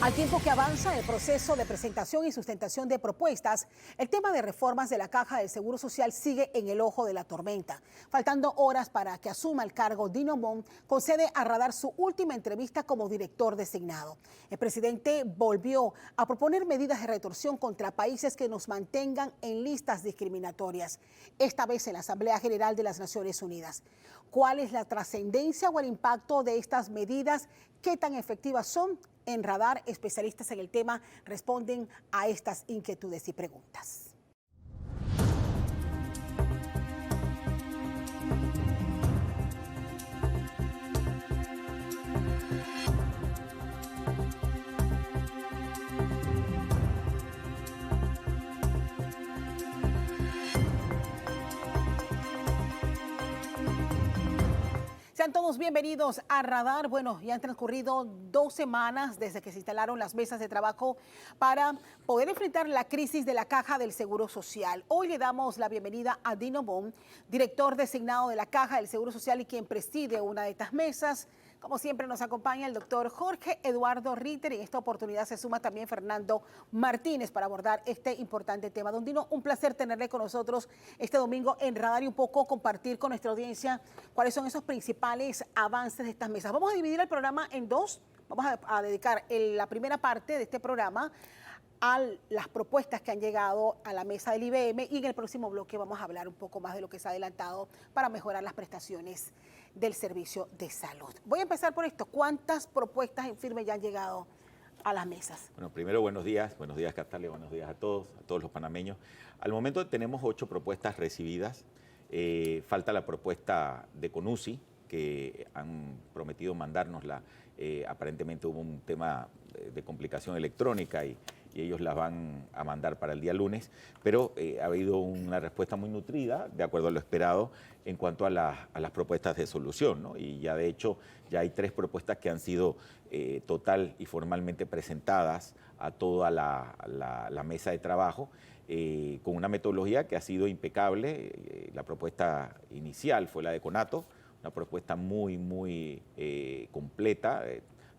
Al tiempo que avanza el proceso de presentación y sustentación de propuestas, el tema de reformas de la Caja del Seguro Social sigue en el ojo de la tormenta. Faltando horas para que asuma el cargo, Dino Montt concede a Radar su última entrevista como director designado. El presidente volvió a proponer medidas de retorsión contra países que nos mantengan en listas discriminatorias, esta vez en la Asamblea General de las Naciones Unidas. ¿Cuál es la trascendencia o el impacto de estas medidas? ¿Qué tan efectivas son? En Radar, especialistas en el tema responden a estas inquietudes y preguntas. Sean todos bienvenidos a Radar. Bueno, ya han transcurrido 2 semanas desde que se instalaron las mesas de trabajo para poder enfrentar la crisis de la Caja del Seguro Social. Hoy le damos la bienvenida a Dino Montt, director designado de la Caja del Seguro Social y quien preside una de estas mesas. Como siempre nos acompaña el doctor Jorge Eduardo Ritter y en esta oportunidad se suma también Fernando Martínez para abordar este importante tema. Don Dino, un placer tenerle con nosotros este domingo en Radar y un poco compartir con nuestra audiencia cuáles son esos principales avances de estas mesas. Vamos a dividir el programa en dos. Vamos a dedicar la primera parte de este programa a las propuestas que han llegado a la mesa del IBM y en el próximo bloque vamos a hablar un poco más de lo que se ha adelantado para mejorar las prestaciones del servicio de salud. Voy a empezar por esto. ¿Cuántas propuestas en firme ya han llegado a las mesas? Bueno, primero buenos días Castalia, buenos días a todos los panameños. Al momento tenemos 8 propuestas recibidas. Falta la propuesta de CONUSI, que han prometido mandárnosla. Aparentemente hubo un tema de complicación electrónica y ellos la van a mandar para el día lunes, pero ha habido una respuesta muy nutrida, de acuerdo a lo esperado, en cuanto a las propuestas de solución, ¿no? Y ya de hecho, ya hay 3 propuestas que han sido total y formalmente presentadas a toda la mesa de trabajo, con una metodología que ha sido impecable. La propuesta inicial fue la de Conato, una propuesta muy completa.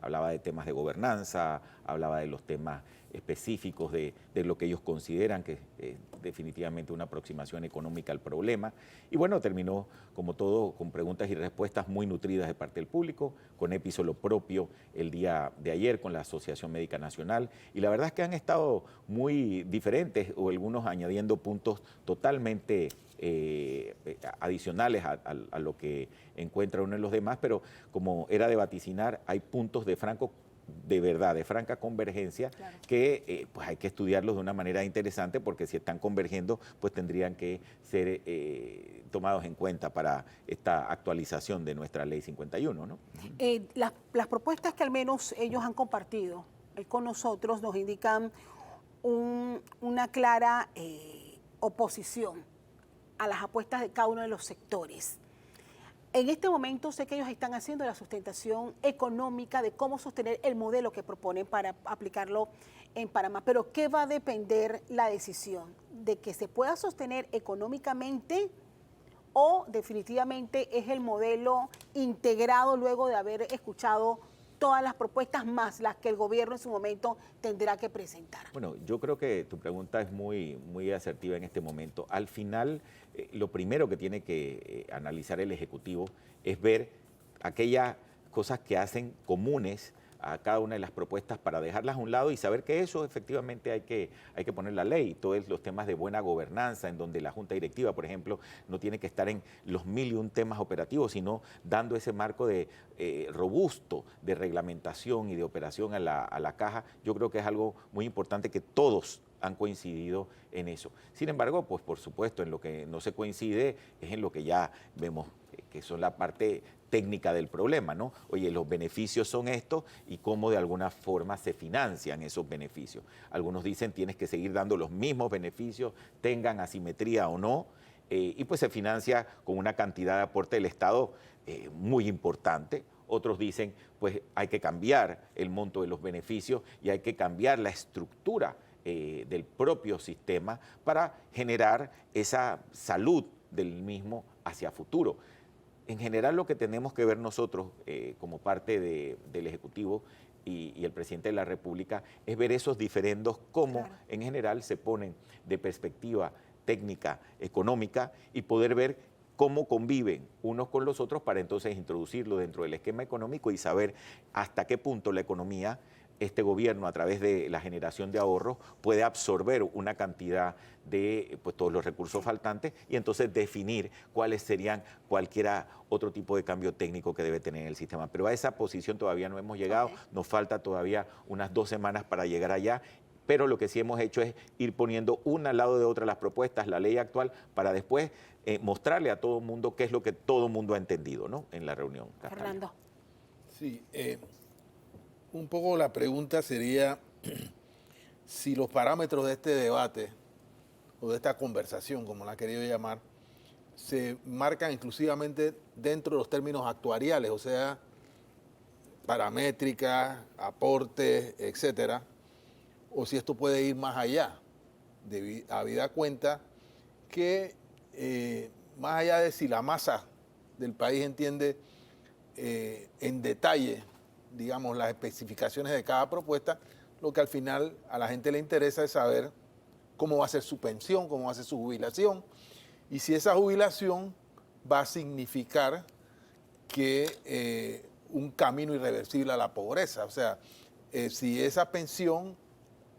Hablaba de temas de gobernanza, hablaba de los temas específicos de lo que ellos consideran que es definitivamente una aproximación económica al problema. Y bueno, terminó, como todo, con preguntas y respuestas muy nutridas de parte del público, con episodio propio el día de ayer con la Asociación Médica Nacional. Y la verdad es que han estado muy diferentes, o algunos añadiendo puntos totalmente adicionales a lo que encuentra uno en los demás, pero como era de vaticinar, hay puntos de franca convergencia, claro, que pues hay que estudiarlos de una manera interesante, porque si están convergiendo, pues tendrían que ser tomados en cuenta para esta actualización de nuestra Ley 51, ¿no? Las propuestas que al menos ellos han compartido con nosotros nos indican una clara oposición a las apuestas de cada uno de los sectores. En este momento sé que ellos están haciendo la sustentación económica de cómo sostener el modelo que proponen para aplicarlo en Panamá, pero ¿qué va a depender la decisión? ¿De que se pueda sostener económicamente o definitivamente es el modelo integrado luego de haber escuchado todas las propuestas más las que el gobierno en su momento tendrá que presentar? Bueno, yo creo que tu pregunta es muy asertiva en este momento. Al final, lo primero que tiene que analizar el Ejecutivo es ver aquellas cosas que hacen comunes a cada una de las propuestas para dejarlas a un lado y saber que eso efectivamente hay que poner la ley. Todos los temas de buena gobernanza, en donde la Junta Directiva, por ejemplo, no tiene que estar en los 1001 temas operativos, sino dando ese marco de robusto de reglamentación y de operación a la caja. Yo creo que es algo muy importante que todos han coincidido en eso. Sin embargo, pues por supuesto, en lo que no se coincide es en lo que ya vemos, que son la parte técnica del problema, ¿no? Oye, los beneficios son estos y cómo de alguna forma se financian esos beneficios. Algunos dicen tienes que seguir dando los mismos beneficios, tengan asimetría o no, y pues se financia con una cantidad de aporte del Estado muy importante. Otros dicen, pues hay que cambiar el monto de los beneficios y hay que cambiar la estructura del propio sistema para generar esa salud del mismo hacia futuro. En general, lo que tenemos que ver nosotros como parte del Ejecutivo y el presidente de la República, es ver esos diferendos, cómo Claro. en general se ponen de perspectiva técnica, económica, y poder ver cómo conviven unos con los otros para entonces introducirlo dentro del esquema económico y saber hasta qué punto la economía, este gobierno a través de la generación de ahorros puede absorber una cantidad de pues, todos los recursos faltantes y entonces definir cuáles serían cualquiera otro tipo de cambio técnico que debe tener el sistema. Pero a esa posición todavía no hemos llegado, nos falta todavía unas 2 semanas para llegar allá. Pero lo que sí hemos hecho es ir poniendo una al lado de otra las propuestas, la ley actual, para después mostrarle a todo el mundo qué es lo que todo el mundo ha entendido, ¿no? En la reunión. Castalia. Fernando. Sí, un poco la pregunta sería si los parámetros de este debate o de esta conversación, como la ha querido llamar, se marcan exclusivamente dentro de los términos actuariales, o sea, paramétricas, aportes, etcétera, o si esto puede ir más allá, habida cuenta que más allá de si la masa del país entiende en detalle, digamos, las especificaciones de cada propuesta, lo que al final a la gente le interesa es saber cómo va a ser su pensión, cómo va a ser su jubilación, y si esa jubilación va a significar que un camino irreversible a la pobreza. O sea, si esa pensión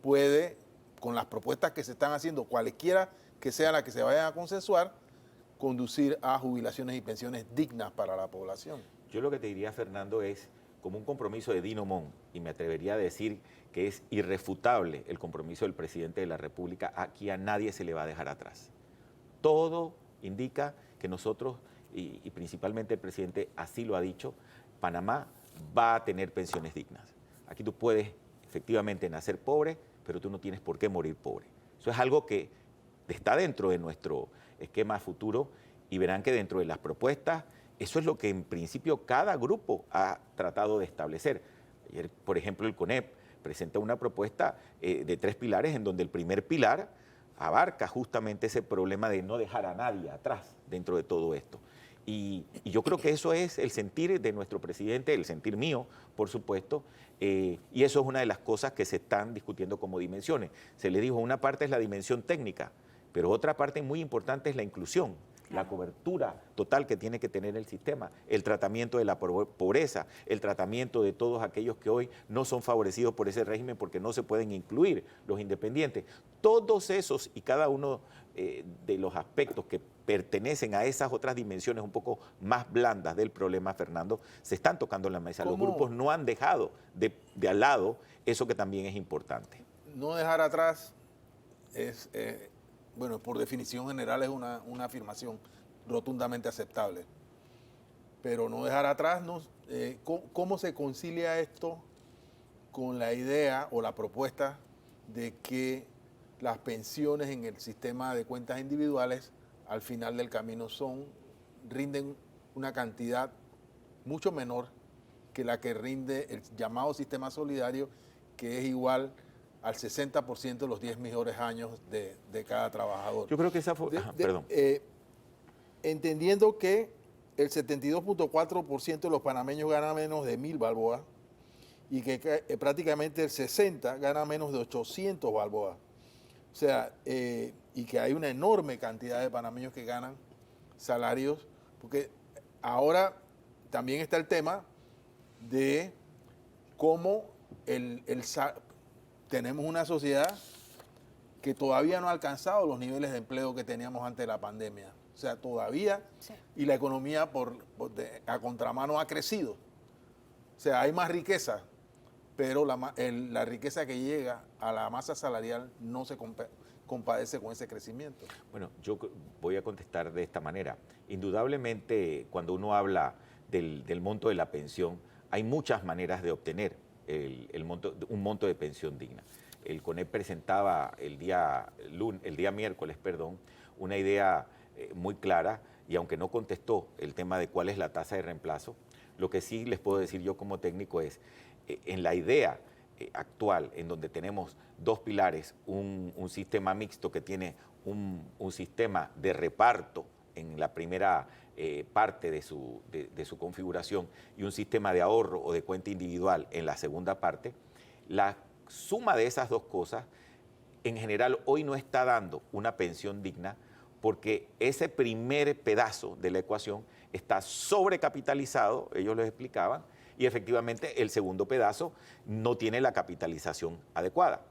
puede, con las propuestas que se están haciendo, cualquiera que sea la que se vayan a consensuar, conducir a jubilaciones y pensiones dignas para la población. Yo lo que te diría, Fernando, es como un compromiso de Dino Mon, y me atrevería a decir que es irrefutable el compromiso del presidente de la República, aquí a nadie se le va a dejar atrás. Todo indica que nosotros, y principalmente el presidente así lo ha dicho, Panamá va a tener pensiones dignas. Aquí tú puedes efectivamente nacer pobre, pero tú no tienes por qué morir pobre. Eso es algo que está dentro de nuestro esquema futuro y verán que dentro de las propuestas, eso es lo que en principio cada grupo ha tratado de establecer. Ayer, por ejemplo, el CONEP presenta una propuesta de 3 pilares en donde el primer pilar abarca justamente ese problema de no dejar a nadie atrás dentro de todo esto. Y yo creo que eso es el sentir de nuestro presidente, el sentir mío, por supuesto, y eso es una de las cosas que se están discutiendo como dimensiones. Se le dijo, una parte es la dimensión técnica, pero otra parte muy importante es la inclusión, la cobertura total que tiene que tener el sistema, el tratamiento de la pobreza, el tratamiento de todos aquellos que hoy no son favorecidos por ese régimen porque no se pueden incluir, los independientes. Todos esos y cada uno de los aspectos que pertenecen a esas otras dimensiones un poco más blandas del problema, Fernando, se están tocando en la mesa. Los grupos no han dejado de al lado eso que también es importante. No dejar atrás es... bueno, por definición general es una afirmación rotundamente aceptable. Pero no dejar atrás, ¿cómo se concilia esto con la idea o la propuesta de que las pensiones en el sistema de cuentas individuales al final del camino rinden una cantidad mucho menor que la que rinde el llamado sistema solidario, que es igual al 60% de los 10 mejores años de cada trabajador? Yo creo que esa fue... perdón. Entendiendo que el 72.4% de los panameños gana menos de 1.000 balboas y que prácticamente el 60% gana menos de 800 balboas. O sea, y que hay una enorme cantidad de panameños que ganan salarios, porque ahora también está el tema de cómo tenemos una sociedad que todavía no ha alcanzado los niveles de empleo que teníamos antes de la pandemia. O sea, todavía, sí. Y la economía a contramano ha crecido. O sea, hay más riqueza, pero la riqueza que llega a la masa salarial no se compadece con ese crecimiento. Bueno, yo voy a contestar de esta manera. Indudablemente, cuando uno habla del monto de la pensión, hay muchas maneras de obtener un monto de pensión digna. El CONEP presentaba el día miércoles, una idea muy clara, y aunque no contestó el tema de cuál es la tasa de reemplazo, lo que sí les puedo decir yo como técnico es, en la idea actual, en donde tenemos 2 pilares, un sistema mixto que tiene un sistema de reparto en la primera parte de su configuración y un sistema de ahorro o de cuenta individual en la segunda parte, la suma de esas dos cosas en general hoy no está dando una pensión digna porque ese primer pedazo de la ecuación está sobrecapitalizado, ellos lo explicaban, y efectivamente el segundo pedazo no tiene la capitalización adecuada.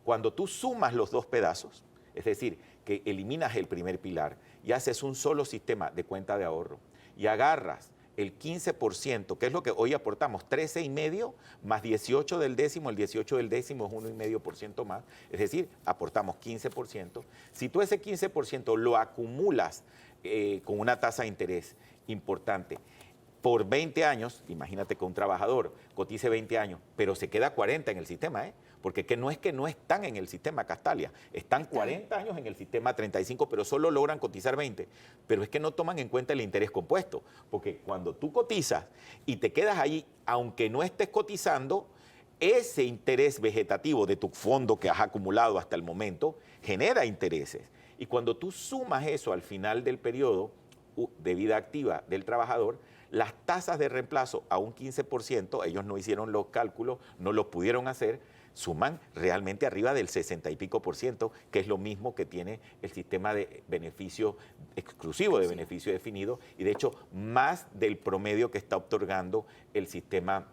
Cuando tú sumas los dos pedazos, es decir, que eliminas el primer pilar y haces un solo sistema de cuenta de ahorro y agarras el 15%, que es lo que hoy aportamos, 13,5 más 18 del décimo, el 18 del décimo es 1,5% más, es decir, aportamos 15%. Si tú ese 15% lo acumulas con una tasa de interés importante por 20 años, imagínate que un trabajador cotice 20 años, pero se queda 40 en el sistema, porque no es que no están en el sistema Castalia, están 40 años en el sistema 35, pero solo logran cotizar 20. Pero es que no toman en cuenta el interés compuesto, porque cuando tú cotizas y te quedas ahí, aunque no estés cotizando, ese interés vegetativo de tu fondo que has acumulado hasta el momento genera intereses. Y cuando tú sumas eso al final del periodo de vida activa del trabajador, las tasas de reemplazo a un 15%, ellos no hicieron los cálculos, no los pudieron hacer, suman realmente arriba del 60 y pico %, que es lo mismo que tiene el sistema de beneficio exclusivo, de beneficio definido, y de hecho más del promedio que está otorgando el sistema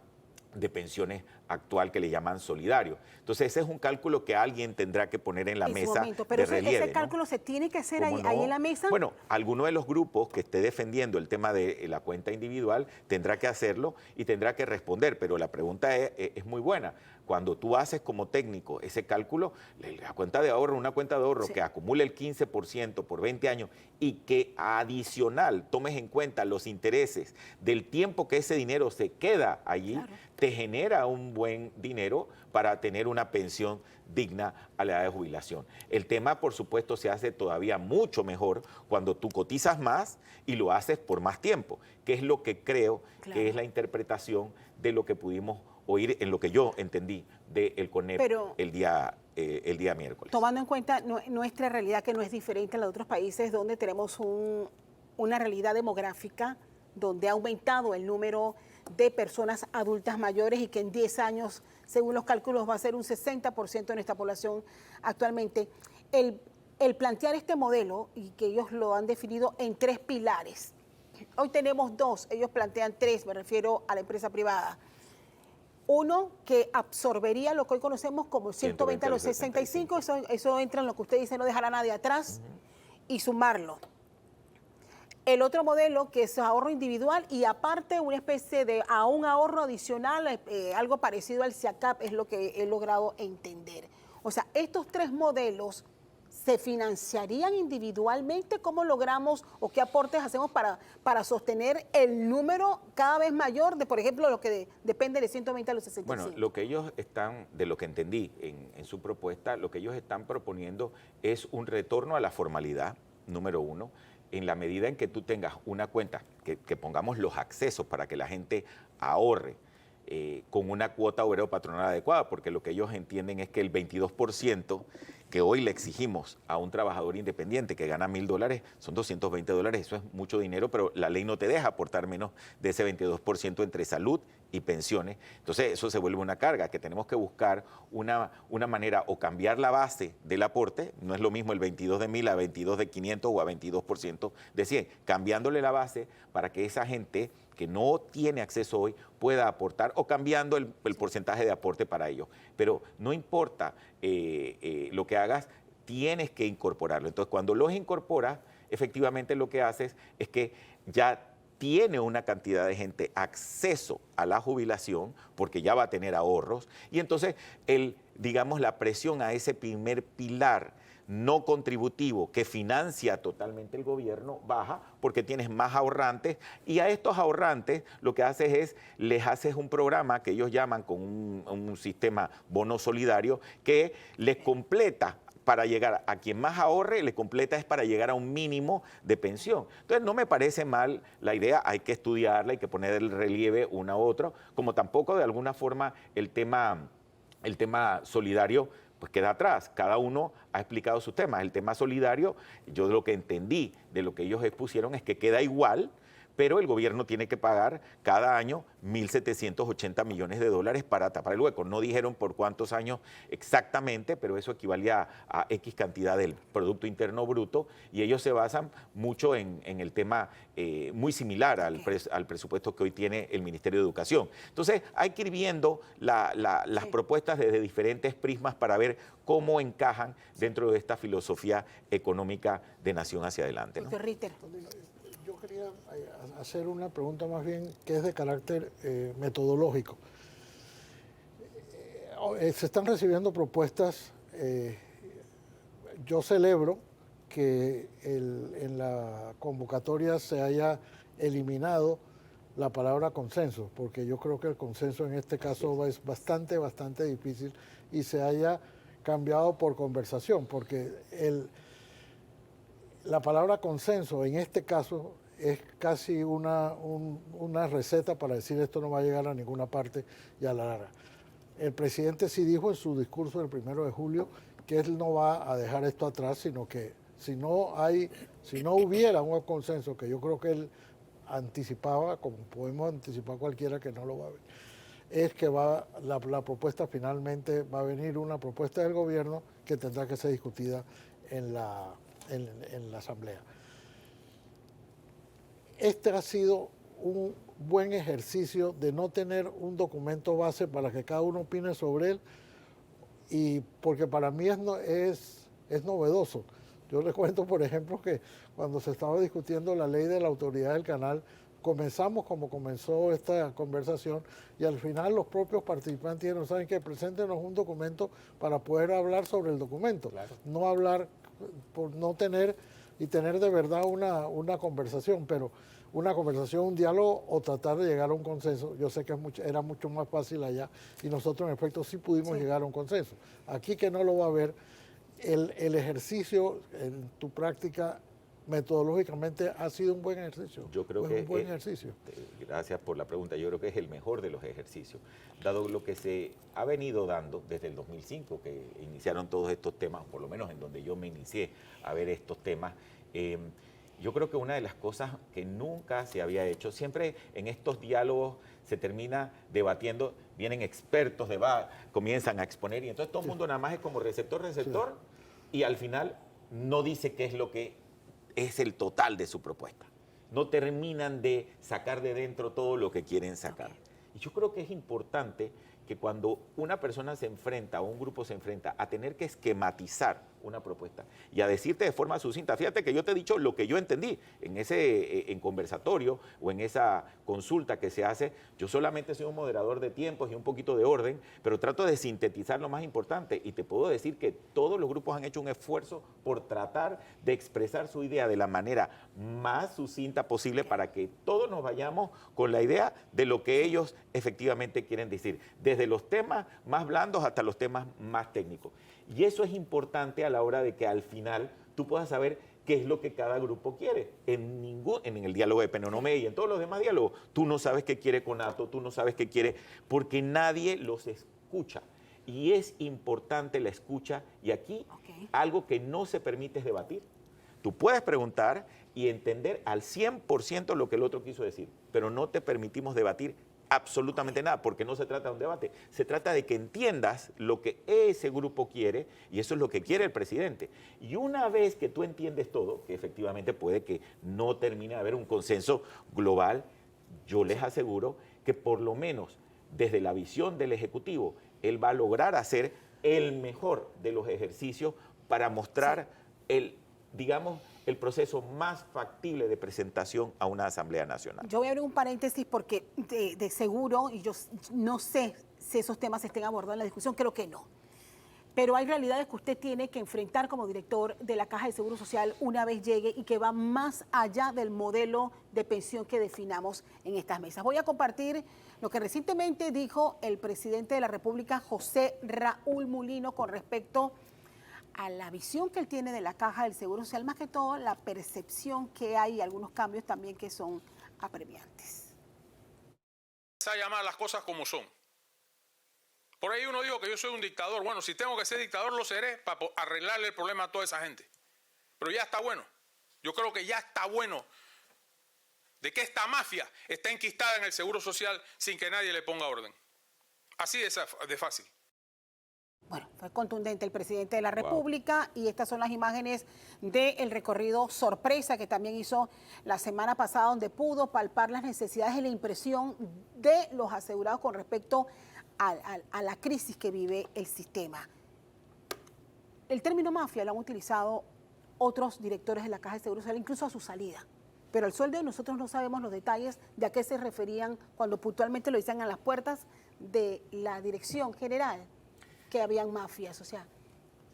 de pensiones actual que le llaman solidario. Entonces ese es un cálculo que alguien tendrá que poner en la mesa pero de relieve. Ese cálculo, ¿no?, se tiene que hacer ahí en la mesa. Bueno, alguno de los grupos que esté defendiendo el tema de la cuenta individual tendrá que hacerlo y tendrá que responder, pero la pregunta es muy buena. Cuando tú haces como técnico ese cálculo, la cuenta de ahorro, una cuenta de ahorro que acumule el 15% por 20 años y que adicional tomes en cuenta los intereses del tiempo que ese dinero se queda allí, te genera un buen dinero para tener una pensión digna a la edad de jubilación. El tema, por supuesto, se hace todavía mucho mejor cuando tú cotizas más y lo haces por más tiempo, que es lo que creo que es la interpretación de lo que pudimos oír en lo que yo entendí del CONEP el día miércoles. Tomando en cuenta nuestra realidad, que no es diferente a la de otros países donde tenemos una realidad demográfica donde ha aumentado el número de personas adultas mayores y que en 10 años, según los cálculos, va a ser un 60% de nuestra población actualmente. El plantear este modelo, y que ellos lo han definido en 3 pilares. Hoy tenemos 2, ellos plantean 3, me refiero a la empresa privada. Uno que absorbería lo que hoy conocemos como 120 a los 65, eso entra en lo que usted dice, no dejar a nadie atrás, y sumarlo. El otro modelo que es ahorro individual y aparte una especie de un ahorro adicional, algo parecido al SIACAP, es lo que he logrado entender. O sea, estos 3 modelos se financiarían individualmente. ¿Cómo logramos o qué aportes hacemos para sostener el número cada vez mayor de, por ejemplo, lo que depende de 120 a los 65? Bueno, lo que ellos están, de lo que entendí en su propuesta, lo que ellos están proponiendo es un retorno a la formalidad, número 1, en la medida en que tú tengas una cuenta, que pongamos los accesos para que la gente ahorre con una cuota obrero patronal adecuada, porque lo que ellos entienden es que el 22% que hoy le exigimos a un trabajador independiente que gana $1,000, son $220, eso es mucho dinero, pero la ley no te deja aportar menos de ese 22% entre salud y pensiones. Entonces eso se vuelve una carga, que tenemos que buscar una manera o cambiar la base del aporte, no es lo mismo el 22 de 1,000 a 22 de 500 o a 22% de 100, cambiándole la base para que esa gente que no tiene acceso hoy pueda aportar o cambiando el porcentaje de aporte para ellos. Pero no importa lo que hagas, tienes que incorporarlo. Entonces, cuando los incorporas, efectivamente lo que haces es que ya tiene una cantidad de gente acceso a la jubilación porque ya va a tener ahorros y entonces digamos, la presión a ese primer pilar no contributivo que financia totalmente el gobierno baja porque tienes más ahorrantes y a estos ahorrantes lo que haces es, les haces un programa que ellos llaman con un sistema bono solidario que les completa para llegar a quien más ahorre, le completa es para llegar a un mínimo de pensión. Entonces no me parece mal la idea, hay que estudiarla, hay que poner el relieve una u otra, como tampoco de alguna forma el tema solidario pues queda atrás. Cada uno ha explicado sus temas. El tema solidario, yo lo que entendí de lo que ellos expusieron es que queda igual, pero el gobierno tiene que pagar cada año 1.780 millones de dólares para tapar el hueco. No dijeron por cuántos años exactamente, pero eso equivalía a X cantidad del Producto Interno Bruto, y ellos se basan mucho en el tema muy similar al presupuesto que hoy tiene el Ministerio de Educación. Entonces, hay que ir viendo las propuestas desde diferentes prismas para ver cómo encajan dentro de esta filosofía económica de nación hacia adelante, ¿no? Doctor Ritter. Yo quería hacer una pregunta más bien que es de carácter metodológico. Se están recibiendo propuestas. Yo celebro que en la convocatoria se haya eliminado la palabra consenso, porque yo creo que el consenso en este caso es bastante difícil, y se haya cambiado por conversación, porque la palabra consenso en este caso es casi una receta para decir esto no va a llegar a ninguna parte y a la larga. El presidente sí dijo en su discurso del 1 de julio que él no va a dejar esto atrás, sino que si no hubiera un consenso, que yo creo que él anticipaba, como podemos anticipar cualquiera que no lo va a ver, es que la propuesta finalmente va a venir una propuesta del gobierno que tendrá que ser discutida en la Asamblea. Este ha sido un buen ejercicio de no tener un documento base para que cada uno opine sobre él, y porque para mí es novedoso. Yo les cuento, por ejemplo, que cuando se estaba discutiendo la ley de la autoridad del canal, comenzamos como comenzó esta conversación, y al final los propios participantes dijeron, ¿saben qué? Preséntenos un documento para poder hablar sobre el documento. Claro. No hablar por no tener de verdad una conversación, pero una conversación, un diálogo, o tratar de llegar a un consenso. Yo sé que era mucho más fácil allá, y nosotros en efecto sí pudimos llegar a un consenso. Aquí, que no lo va a haber, el ejercicio en tu práctica metodológicamente ha sido un buen ejercicio. Yo creo que un buen ejercicio. Gracias por la pregunta. Yo creo que es el mejor de los ejercicios, dado lo que se ha venido dando desde el 2005, que iniciaron todos estos temas, por lo menos en donde yo me inicié a ver estos temas. Yo creo que una de las cosas que nunca se había hecho, siempre en estos diálogos se termina debatiendo, vienen expertos, comienzan a exponer, y entonces todo el mundo nada más es como receptor, y al final no dice qué es lo que es el total de su propuesta. No terminan de sacar de dentro todo lo que quieren sacar. Y yo creo que es importante que cuando una persona se enfrenta, o un grupo se enfrenta a tener que esquematizar una propuesta y a decirte de forma sucinta, fíjate que yo te he dicho lo que yo entendí en conversatorio o en esa consulta que se hace. Yo solamente soy un moderador de tiempos y un poquito de orden, pero trato de sintetizar lo más importante, y te puedo decir que todos los grupos han hecho un esfuerzo por tratar de expresar su idea de la manera más sucinta posible para que todos nos vayamos con la idea de lo que ellos efectivamente quieren decir, desde los temas más blandos hasta los temas más técnicos. Y eso es importante a la hora de que al final tú puedas saber qué es lo que cada grupo quiere. En el diálogo de Penonomé y en todos los demás diálogos, tú no sabes qué quiere Conato, tú no sabes qué quiere, porque nadie los escucha. Y es importante la escucha, y aquí algo que no se permite es debatir. Tú puedes preguntar y entender al 100% lo que el otro quiso decir, pero no te permitimos debatir absolutamente nada, porque no se trata de un debate, se trata de que entiendas lo que ese grupo quiere, y eso es lo que quiere el presidente. Y una vez que tú entiendes todo, que efectivamente puede que no termine de haber un consenso global, yo les aseguro que por lo menos desde la visión del Ejecutivo, él va a lograr hacer el mejor de los ejercicios para mostrar el proceso más factible de presentación a una Asamblea Nacional. Yo voy a abrir un paréntesis porque de seguro, y yo no sé si esos temas se estén abordando en la discusión, creo que no. Pero hay realidades que usted tiene que enfrentar como director de la Caja de Seguro Social una vez llegue, y que va más allá del modelo de pensión que definamos en estas mesas. Voy a compartir lo que recientemente dijo el presidente de la República, José Raúl Mulino, con respecto a la visión que él tiene de la Caja del Seguro Social, más que todo la percepción que hay y algunos cambios también que son apremiantes. A llamar las cosas como son. Por ahí uno dijo que yo soy un dictador. Bueno, si tengo que ser dictador, lo seré para arreglarle el problema a toda esa gente. Pero ya está bueno. Yo creo que ya está bueno de que esta mafia está enquistada en el Seguro Social sin que nadie le ponga orden. Así de fácil. Bueno, fue contundente el presidente de la República y estas son las imágenes del recorrido sorpresa que también hizo la semana pasada, donde pudo palpar las necesidades y la impresión de los asegurados con respecto a la crisis que vive el sistema. El término mafia lo han utilizado otros directores de la Caja de Seguro Social, incluso a su salida. Pero al sol de hoy nosotros no sabemos los detalles de a qué se referían cuando puntualmente lo decían a las puertas de la dirección general, que habían mafias. O sea,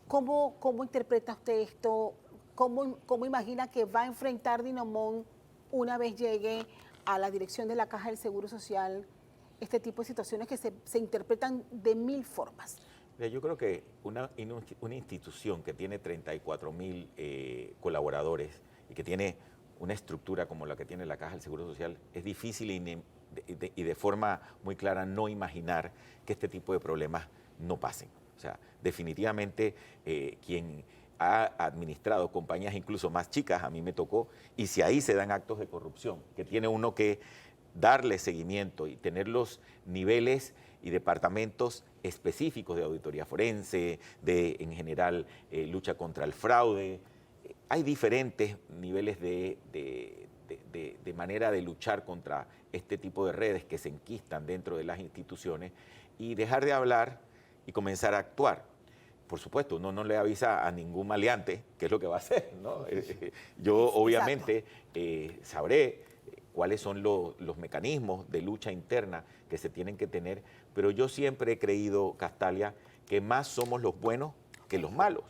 ¿cómo interpreta usted esto? ¿Cómo imagina que va a enfrentar Dinomón una vez llegue a la dirección de la Caja del Seguro Social este tipo de situaciones que se interpretan de mil formas? Yo creo que una institución que tiene 34.000 colaboradores y que tiene una estructura como la que tiene la Caja del Seguro Social, es difícil y de forma muy clara no imaginar que este tipo de problemas no pasen. O sea, definitivamente quien ha administrado compañías incluso más chicas, a mí me tocó, y si ahí se dan actos de corrupción, que tiene uno que darle seguimiento y tener los niveles y departamentos específicos de auditoría forense, en general, lucha contra el fraude. Hay diferentes niveles de manera de luchar contra este tipo de redes que se enquistan dentro de las instituciones y dejar de hablar y comenzar a actuar. Por supuesto, uno no le avisa a ningún maleante qué es lo que va a hacer, ¿no? Yo obviamente sabré cuáles son los mecanismos de lucha interna que se tienen que tener, pero yo siempre he creído, Castalia, que más somos los buenos que los malos.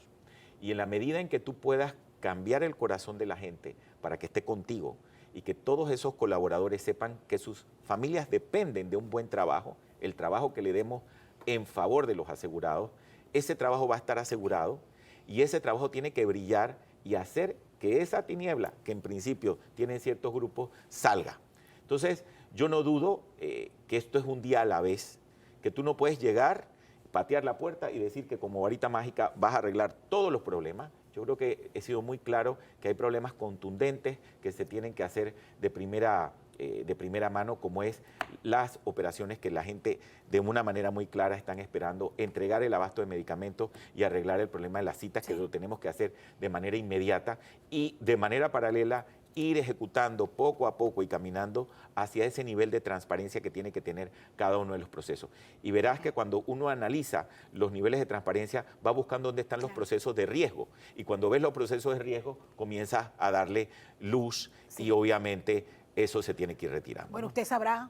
Y en la medida en que tú puedas cambiar el corazón de la gente para que esté contigo y que todos esos colaboradores sepan que sus familias dependen de un buen trabajo, el trabajo que le demos en favor de los asegurados, ese trabajo va a estar asegurado y ese trabajo tiene que brillar y hacer que esa tiniebla, que en principio tienen ciertos grupos, salga. Entonces, yo no dudo que esto es un día a la vez, que tú no puedes llegar, patear la puerta y decir que como varita mágica vas a arreglar todos los problemas. Yo creo que he sido muy claro que hay problemas contundentes que se tienen que hacer de primera mano, como es las operaciones que la gente de una manera muy clara están esperando, entregar el abasto de medicamentos y arreglar el problema de las citas, que lo tenemos que hacer de manera inmediata y de manera paralela ir ejecutando poco a poco y caminando hacia ese nivel de transparencia que tiene que tener cada uno de los procesos. Y verás que cuando uno analiza los niveles de transparencia, va buscando dónde están los procesos de riesgo. Y cuando ves los procesos de riesgo, comienzas a darle luz y obviamente eso se tiene que ir retirando. Bueno, usted sabrá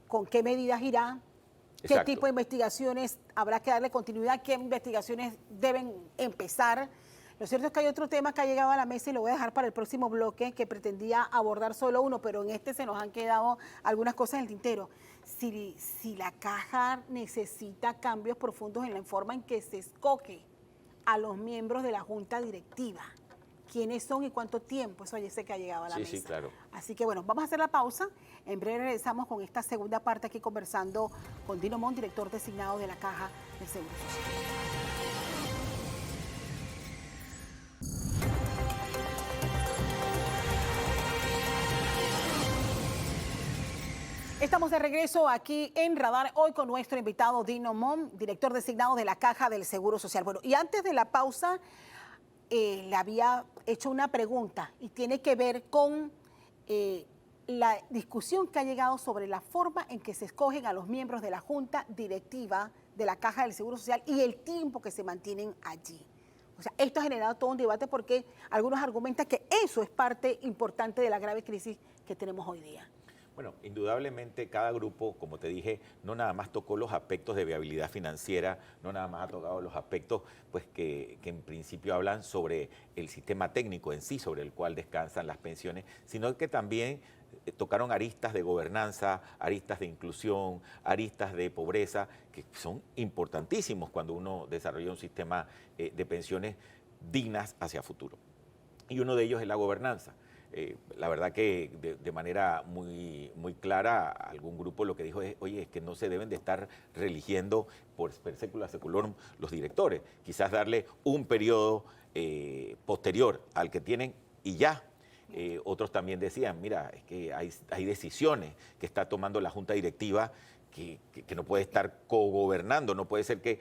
con qué medidas irá, qué Exacto. tipo de investigaciones habrá que darle continuidad, qué investigaciones deben empezar. Lo cierto es que hay otro tema que ha llegado a la mesa y lo voy a dejar para el próximo bloque, que pretendía abordar solo uno, pero en este se nos han quedado algunas cosas en el tintero. Si la Caja necesita cambios profundos en la forma en que se escoge a los miembros de la Junta Directiva. ¿Quiénes son y cuánto tiempo? Eso ya sé que ha llegado a la mesa. Sí, claro. Así que bueno, vamos a hacer la pausa. En breve regresamos con esta segunda parte aquí conversando con Dinomón, director designado de la Caja del Seguro Social. Estamos de regreso aquí en Radar, hoy con nuestro invitado Dinomón, director designado de la Caja del Seguro Social. Bueno, y antes de la pausa, le había hecho una pregunta y tiene que ver con la discusión que ha llegado sobre la forma en que se escogen a los miembros de la Junta Directiva de la Caja del Seguro Social y el tiempo que se mantienen allí. O sea, esto ha generado todo un debate porque algunos argumentan que eso es parte importante de la grave crisis que tenemos hoy día. Bueno, indudablemente cada grupo, como te dije, no nada más tocó los aspectos de viabilidad financiera, no nada más ha tocado los aspectos pues, que en principio hablan sobre el sistema técnico en sí, sobre el cual descansan las pensiones, sino que también tocaron aristas de gobernanza, aristas de inclusión, aristas de pobreza, que son importantísimos cuando uno desarrolla un sistema de pensiones dignas hacia futuro. Y uno de ellos es la gobernanza. la verdad que de manera muy clara, algún grupo lo que dijo es, oye, es que no se deben de estar religiendo per secula seculorum los directores, quizás darle un periodo posterior al que tienen y ya. Otros también decían, mira, es que hay decisiones que está tomando la Junta Directiva que no puede estar cogobernando, no puede ser que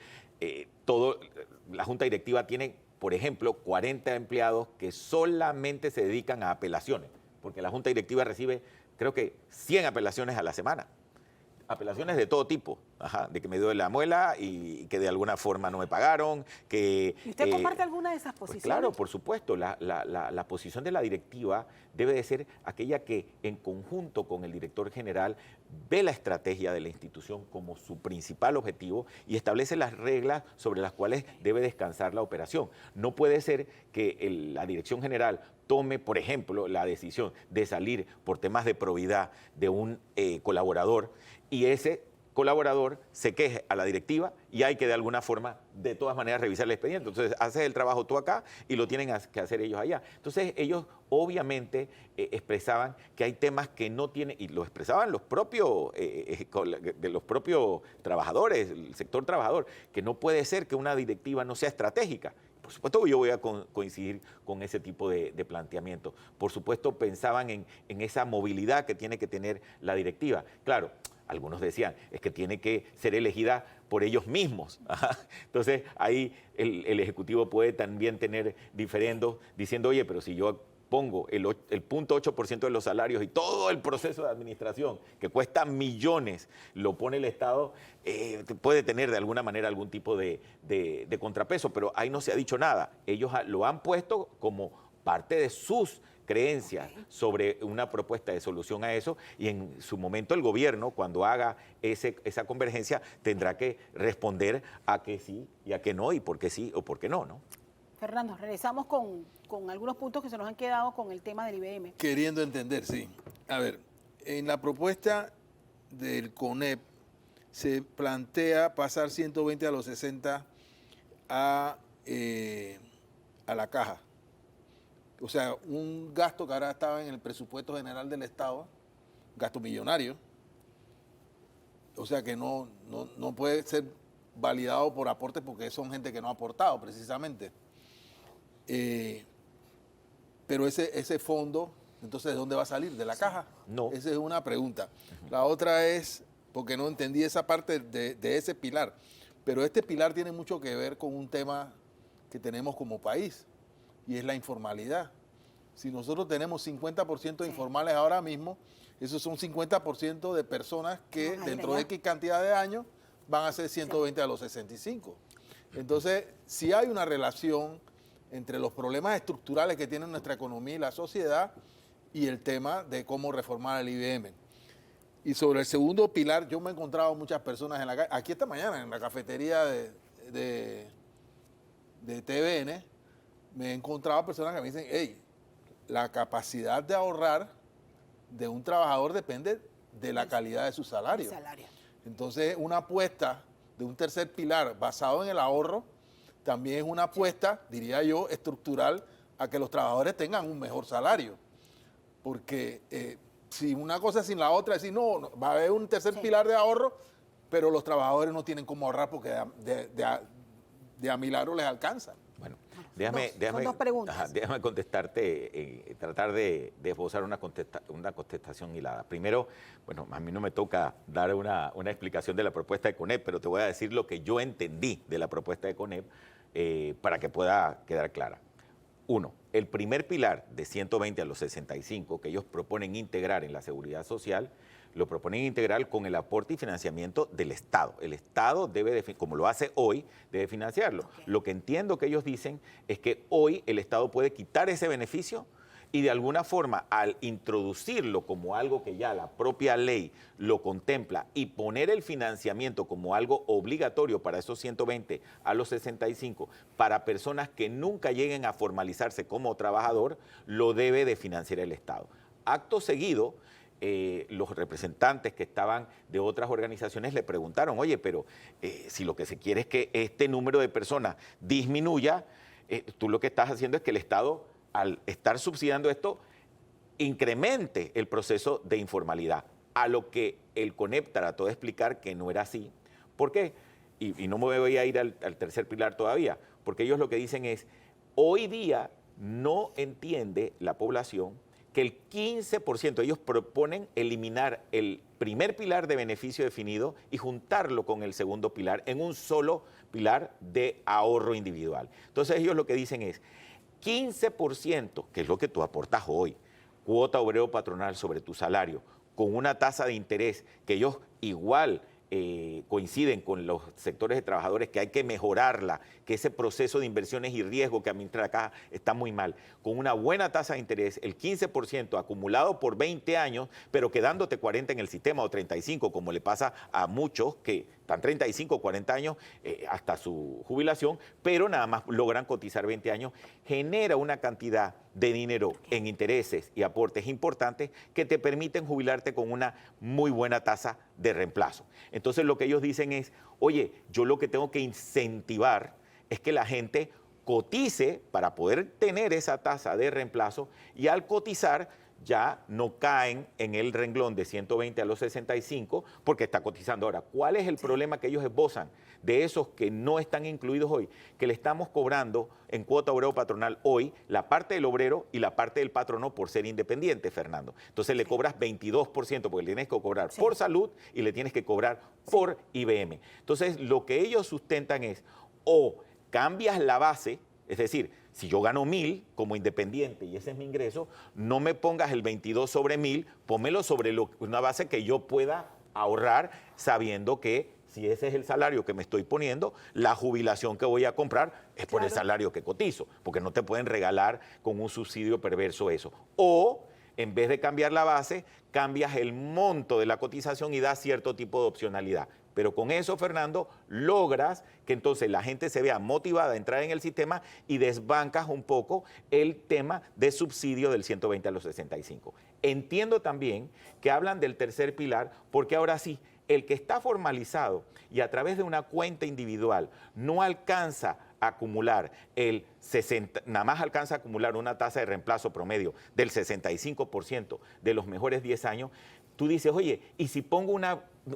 la Junta Directiva tiene, por ejemplo, 40 empleados que solamente se dedican a apelaciones, porque la Junta Directiva recibe, creo que 100 apelaciones a la semana. Apelaciones de todo tipo, de que me duele la muela y que de alguna forma no me pagaron. ¿Y usted comparte alguna de esas pues posiciones? claro, por supuesto. La posición de la directiva debe de ser aquella que en conjunto con el director general ve la estrategia de la institución como su principal objetivo y establece las reglas sobre las cuales debe descansar la operación. No puede ser que la dirección general tome, por ejemplo, la decisión de salir por temas de probidad de un colaborador y ese colaborador se queje a la directiva y hay que de alguna forma, de todas maneras, revisar el expediente. Entonces, haces el trabajo tú acá y lo tienen que hacer ellos allá. Entonces, ellos obviamente expresaban que hay temas que no tienen, y lo expresaban los propios trabajadores, el sector trabajador, que no puede ser que una directiva no sea estratégica. Por supuesto, yo voy a coincidir con ese tipo de planteamiento. Por supuesto, pensaban en esa movilidad que tiene que tener la directiva. Claro, algunos decían, es que tiene que ser elegida por ellos mismos. Entonces, ahí el Ejecutivo puede también tener diferendos diciendo, oye, pero si yo pongo el 0.8% de los salarios y todo el proceso de administración, que cuesta millones, lo pone el Estado, puede tener de alguna manera algún tipo de contrapeso, pero ahí no se ha dicho nada. Ellos lo han puesto como parte de sus creencias sobre una propuesta de solución a eso y en su momento el gobierno, cuando haga esa convergencia, tendrá que responder a que sí y a que no y por qué sí o por qué no, ¿no? Fernando, regresamos con algunos puntos que se nos han quedado con el tema del IBM. Queriendo entender, sí. A ver, en la propuesta del CONEP se plantea pasar 120 a los 60 a la caja. O sea, un gasto que ahora estaba en el presupuesto general del Estado, gasto millonario, o sea que no puede ser validado por aportes porque son gente que no ha aportado precisamente. Pero ese fondo, entonces, ¿de dónde va a salir? ¿De la caja? No. Esa es una pregunta. La otra es, porque no entendí esa parte de ese pilar, pero este pilar tiene mucho que ver con un tema que tenemos como país, y es la informalidad. Si nosotros tenemos 50% de informales ahora mismo, esos son 50% de personas que dentro de X cantidad de años van a ser 120 a los 65. Entonces, si hay una relación entre los problemas estructurales que tiene nuestra economía y la sociedad y el tema de cómo reformar el IBM. Y sobre el segundo pilar, yo me he encontrado muchas personas en la calle, aquí esta mañana en la cafetería de TVN, me he encontrado personas que me dicen, hey, la capacidad de ahorrar de un trabajador depende de la calidad de su salario. Entonces, una apuesta de un tercer pilar basado en el ahorro también es una apuesta, diría yo, estructural a que los trabajadores tengan un mejor salario. Porque si una cosa sin la otra, es decir, no, va a haber un tercer pilar de ahorro, pero los trabajadores no tienen cómo ahorrar porque de a milagro les alcanza. Bueno, déjame contestarte, tratar de esbozar una contestación hilada. Primero, bueno, a mí no me toca dar una explicación de la propuesta de CONEP, pero te voy a decir lo que yo entendí de la propuesta de CONEP para que pueda quedar clara. Uno, el primer pilar de 120 a los 65 que ellos proponen integrar en la seguridad social, lo proponen integrar con el aporte y financiamiento del Estado. El Estado debe, como lo hace hoy, debe financiarlo. Lo que entiendo que ellos dicen es que hoy el Estado puede quitar ese beneficio y de alguna forma al introducirlo como algo que ya la propia ley lo contempla y poner el financiamiento como algo obligatorio para esos 120 a los 65 para personas que nunca lleguen a formalizarse como trabajador, lo debe de financiar el Estado. Acto seguido, los representantes que estaban de otras organizaciones le preguntaron, oye, pero si lo que se quiere es que este número de personas disminuya, tú lo que estás haciendo es que el Estado, al estar subsidiando esto, incremente el proceso de informalidad, a lo que el CONEP trató de explicar que no era así. ¿Por qué? Y no me voy a ir al tercer pilar todavía, porque ellos lo que dicen es, hoy día no entiende la población que el 15%, ellos proponen eliminar el primer pilar de beneficio definido y juntarlo con el segundo pilar en un solo pilar de ahorro individual. Entonces ellos lo que dicen es 15%, que es lo que tú aportas hoy, cuota obrero patronal sobre tu salario, con una tasa de interés que ellos igual coinciden con los sectores de trabajadores que hay que mejorarla, que ese proceso de inversiones y riesgo que administra acá está muy mal, con una buena tasa de interés, el 15% acumulado por 20 años, pero quedándote 40 en el sistema o 35, como le pasa a muchos que están 35 o 40 años hasta su jubilación, pero nada más logran cotizar 20 años, genera una cantidad de dinero en intereses y aportes importantes que te permiten jubilarte con una muy buena tasa de reemplazo. Entonces lo que ellos dicen es, oye, yo lo que tengo que incentivar es que la gente cotice para poder tener esa tasa de reemplazo y al cotizar ya no caen en el renglón de 120 a los 65 porque está cotizando. Ahora, ¿cuál es el problema que ellos esbozan de esos que no están incluidos hoy? Que le estamos cobrando en cuota obrero patronal hoy la parte del obrero y la parte del patrono por ser independiente, Fernando. Entonces le cobras 22% porque le tienes que cobrar por salud y le tienes que cobrar por IBM. Entonces lo que ellos sustentan es o cambias la base, es decir, si yo gano 1.000 como independiente y ese es mi ingreso, no me pongas el 22 sobre 1.000, pónmelo sobre una base que yo pueda ahorrar sabiendo que si ese es el salario que me estoy poniendo, la jubilación que voy a comprar es por el salario que cotizo, porque no te pueden regalar con un subsidio perverso eso. O en vez de cambiar la base, cambias el monto de la cotización y das cierto tipo de opcionalidad. Pero con eso, Fernando, logras que entonces la gente se vea motivada a entrar en el sistema y desbancas un poco el tema de subsidio del 120 a los 65. Entiendo también que hablan del tercer pilar porque ahora sí, el que está formalizado y a través de una cuenta individual no alcanza a acumular el 60, nada más alcanza a acumular una tasa de reemplazo promedio del 65% de los mejores 10 años, tú dices, oye, ¿y si pongo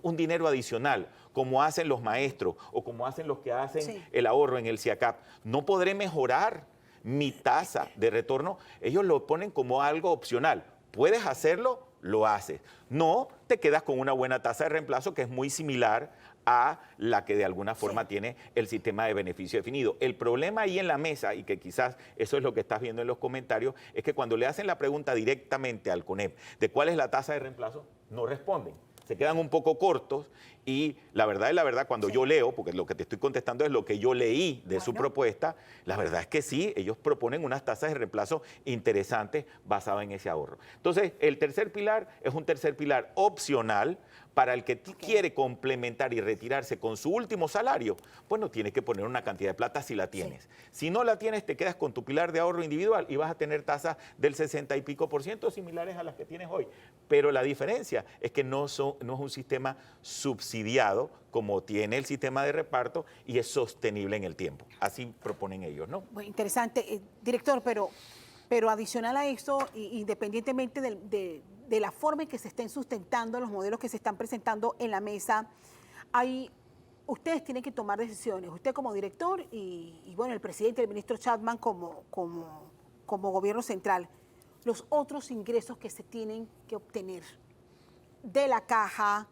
un dinero adicional, como hacen los maestros o como hacen los que hacen el ahorro en el CIACAP, no podré mejorar mi tasa de retorno? Ellos lo ponen como algo opcional. ¿Puedes hacerlo? Lo haces. No, te quedas con una buena tasa de reemplazo que es muy similar a la que de alguna forma tiene el sistema de beneficio definido. El problema ahí en la mesa, y que quizás eso es lo que estás viendo en los comentarios, es que cuando le hacen la pregunta directamente al CONEP de cuál es la tasa de reemplazo, no responden. Se quedan un poco cortos y la verdad, cuando yo leo, porque lo que te estoy contestando es lo que yo leí de su propuesta, la verdad es que sí, ellos proponen unas tasas de reemplazo interesantes basadas en ese ahorro. Entonces, el tercer pilar es un tercer pilar opcional para el que quiere complementar y retirarse con su último salario. Bueno, tienes que poner una cantidad de plata si la tienes. Si no la tienes, te quedas con tu pilar de ahorro individual y vas a tener tasas del 60 y pico por ciento similares a las que tienes hoy. Pero la diferencia es que no es un sistema subsidiado como tiene el sistema de reparto y es sostenible en el tiempo. Así proponen ellos, ¿no? Muy interesante, director, pero adicional a esto, independientemente de la forma en que se estén sustentando los modelos que se están presentando en la mesa, ustedes tienen que tomar decisiones. Usted como director y bueno, el presidente, el ministro Chapman como gobierno central, los otros ingresos que se tienen que obtener de la caja,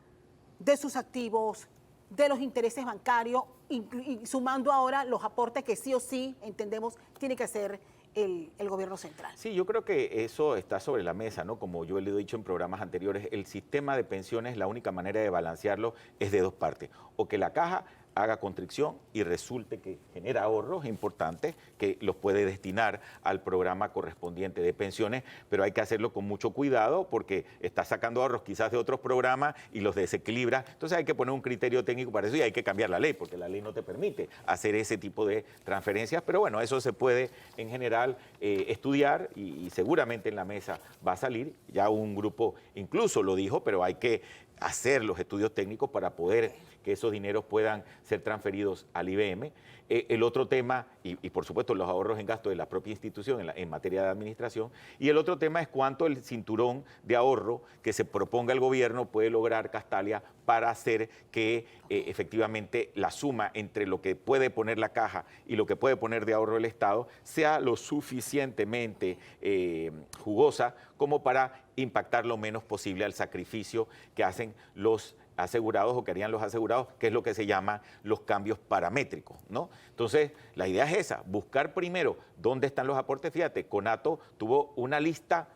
de sus activos, de los intereses bancarios, y sumando ahora los aportes que sí o sí entendemos tiene que hacer el gobierno central. Sí, yo creo que eso está sobre la mesa, ¿no? Como yo le he dicho en programas anteriores, el sistema de pensiones, la única manera de balancearlo es de dos partes. O que la caja haga contrición y resulte que genera ahorros importantes que los puede destinar al programa correspondiente de pensiones, pero hay que hacerlo con mucho cuidado porque está sacando ahorros quizás de otros programas y los desequilibra. Entonces hay que poner un criterio técnico para eso y hay que cambiar la ley porque la ley no te permite hacer ese tipo de transferencias, pero bueno, eso se puede en general estudiar y seguramente en la mesa va a salir. Ya un grupo incluso lo dijo, pero hay que hacer los estudios técnicos para poder que esos dineros puedan ser transferidos al IBM. El otro tema, y por supuesto los ahorros en gasto de la propia institución en materia de administración, y el otro tema es cuánto el cinturón de ahorro que se proponga el gobierno puede lograr Castalia para hacer que efectivamente la suma entre lo que puede poner la caja y lo que puede poner de ahorro el Estado sea lo suficientemente jugosa como para impactar lo menos posible al sacrificio que hacen los asegurados o que harían los asegurados, que es lo que se llama los cambios paramétricos, ¿no? Entonces, la idea es esa, buscar primero dónde están los aportes. Fíjate, Conato tuvo una lista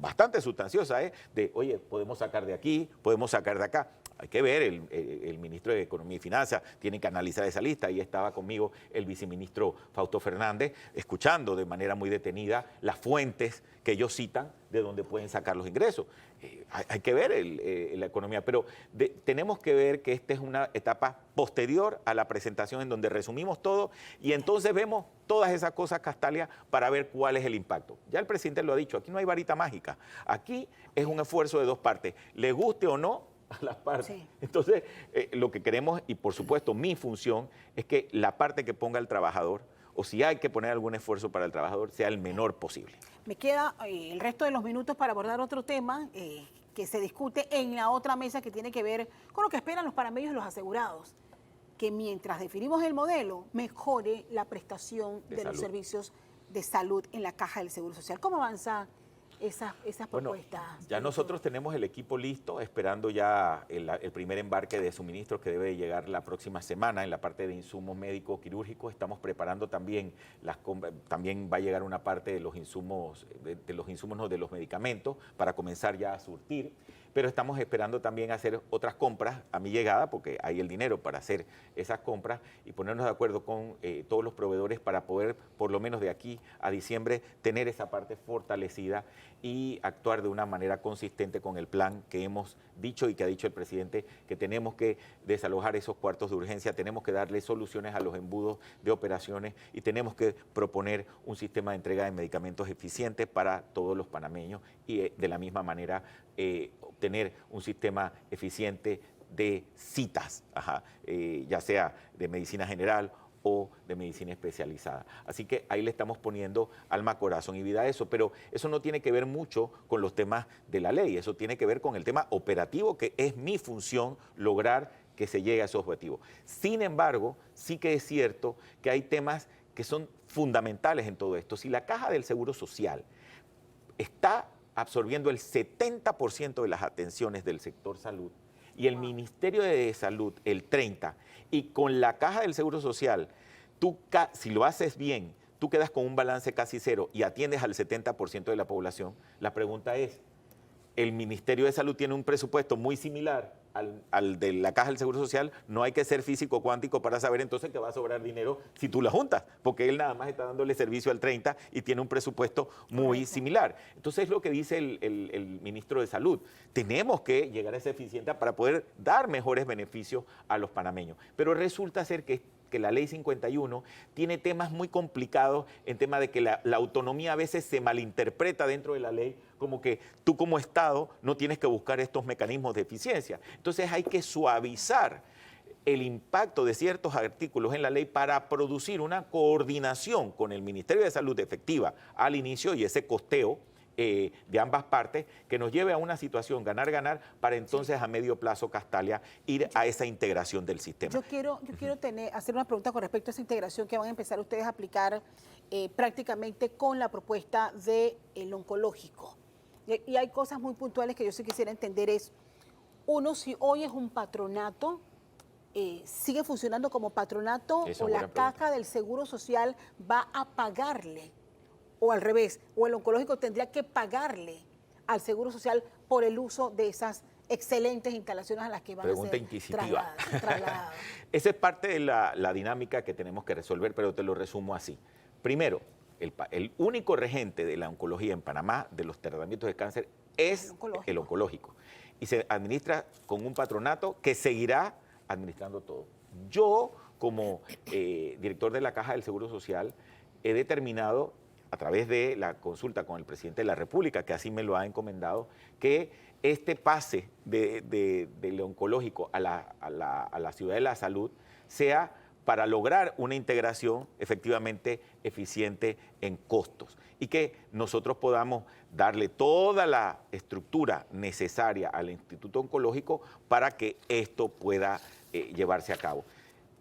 bastante sustanciosa, de, oye, podemos sacar de aquí, podemos sacar de acá. Hay que ver, el ministro de Economía y Finanzas tiene que analizar esa lista. Ahí estaba conmigo el viceministro Fausto Fernández, escuchando de manera muy detenida las fuentes que ellos citan de donde pueden sacar los ingresos. Hay que ver la economía, pero tenemos que ver que esta es una etapa posterior a la presentación en donde resumimos todo y entonces vemos todas esas cosas, Castalia, para ver cuál es el impacto. Ya el presidente lo ha dicho, aquí no hay varita mágica, aquí es un esfuerzo de dos partes, le guste o no a las partes. Sí. Entonces, lo que queremos, y por supuesto mi función, es que la parte que ponga el trabajador, o si hay que poner algún esfuerzo para el trabajador, sea el menor posible. Me queda el resto de los minutos para abordar otro tema que se discute en la otra mesa que tiene que ver con lo que esperan los panameños y los asegurados, que mientras definimos el modelo, mejore la prestación de los servicios de salud en la Caja del Seguro Social. ¿Cómo avanza esas propuestas? Bueno, ya nosotros tenemos el equipo listo, esperando ya el primer embarque de suministros que debe llegar la próxima semana en la parte de insumos médicos quirúrgicos. Estamos preparando también también va a llegar una parte de los insumos, no, de los medicamentos para comenzar ya a surtir. Pero estamos esperando también hacer otras compras a mi llegada, porque hay el dinero para hacer esas compras y ponernos de acuerdo con todos los proveedores para poder, por lo menos de aquí a diciembre, tener esa parte fortalecida y actuar de una manera consistente con el plan que hemos dicho y que ha dicho el presidente, que tenemos que desalojar esos cuartos de urgencia, tenemos que darle soluciones a los embudos de operaciones y tenemos que proponer un sistema de entrega de medicamentos eficiente para todos los panameños y de la misma manera obtener un sistema eficiente de citas, ya sea de medicina general o de medicina especializada. Así que ahí le estamos poniendo alma, corazón y vida a eso, pero eso no tiene que ver mucho con los temas de la ley, eso tiene que ver con el tema operativo, que es mi función lograr que se llegue a esos objetivos. Sin embargo, sí que es cierto que hay temas que son fundamentales en todo esto. Si la Caja del Seguro Social está absorbiendo el 70% de las atenciones del sector salud y el Ministerio de Salud el 30%, y con la Caja del Seguro Social, tú, si lo haces bien, tú quedas con un balance casi cero y atiendes al 70% de la población, la pregunta es, el Ministerio de Salud tiene un presupuesto muy similar al de la Caja del Seguro Social, no hay que ser físico cuántico para saber entonces que va a sobrar dinero si tú la juntas, porque él nada más está dándole servicio al 30 y tiene un presupuesto muy similar. Entonces es lo que dice el ministro de Salud, tenemos que llegar a esa eficiencia para poder dar mejores beneficios a los panameños, pero resulta ser que la ley 51 tiene temas muy complicados en tema de que la autonomía a veces se malinterpreta dentro de la ley, como que tú como Estado no tienes que buscar estos mecanismos de eficiencia. Entonces hay que suavizar el impacto de ciertos artículos en la ley para producir una coordinación con el Ministerio de Salud efectiva al inicio y ese costeo de ambas partes que nos lleve a una situación ganar-ganar para entonces a medio plazo, Castalia, ir a esa integración del sistema. Yo quiero hacer una pregunta con respecto a esa integración que van a empezar ustedes a aplicar prácticamente con la propuesta del oncológico. Y hay cosas muy puntuales que yo sí quisiera entender es, uno, si hoy es un patronato, ¿sigue funcionando como patronato o la Caja del Seguro Social va a pagarle? O al revés, o el oncológico tendría que pagarle al Seguro Social por el uso de esas excelentes instalaciones a las que van a ser trasladadas. Esa es parte de la dinámica que tenemos que resolver, pero te lo resumo así. Primero, el único regente de la oncología en Panamá de los tratamientos de cáncer es el oncológico. Y se administra con un patronato que seguirá administrando todo. Yo, como director de la Caja del Seguro Social, he determinado a través de la consulta con el presidente de la República, que así me lo ha encomendado, que este pase del oncológico a la ciudad de la salud sea para lograr una integración efectivamente eficiente en costos y que nosotros podamos darle toda la estructura necesaria al Instituto Oncológico para que esto pueda llevarse a cabo.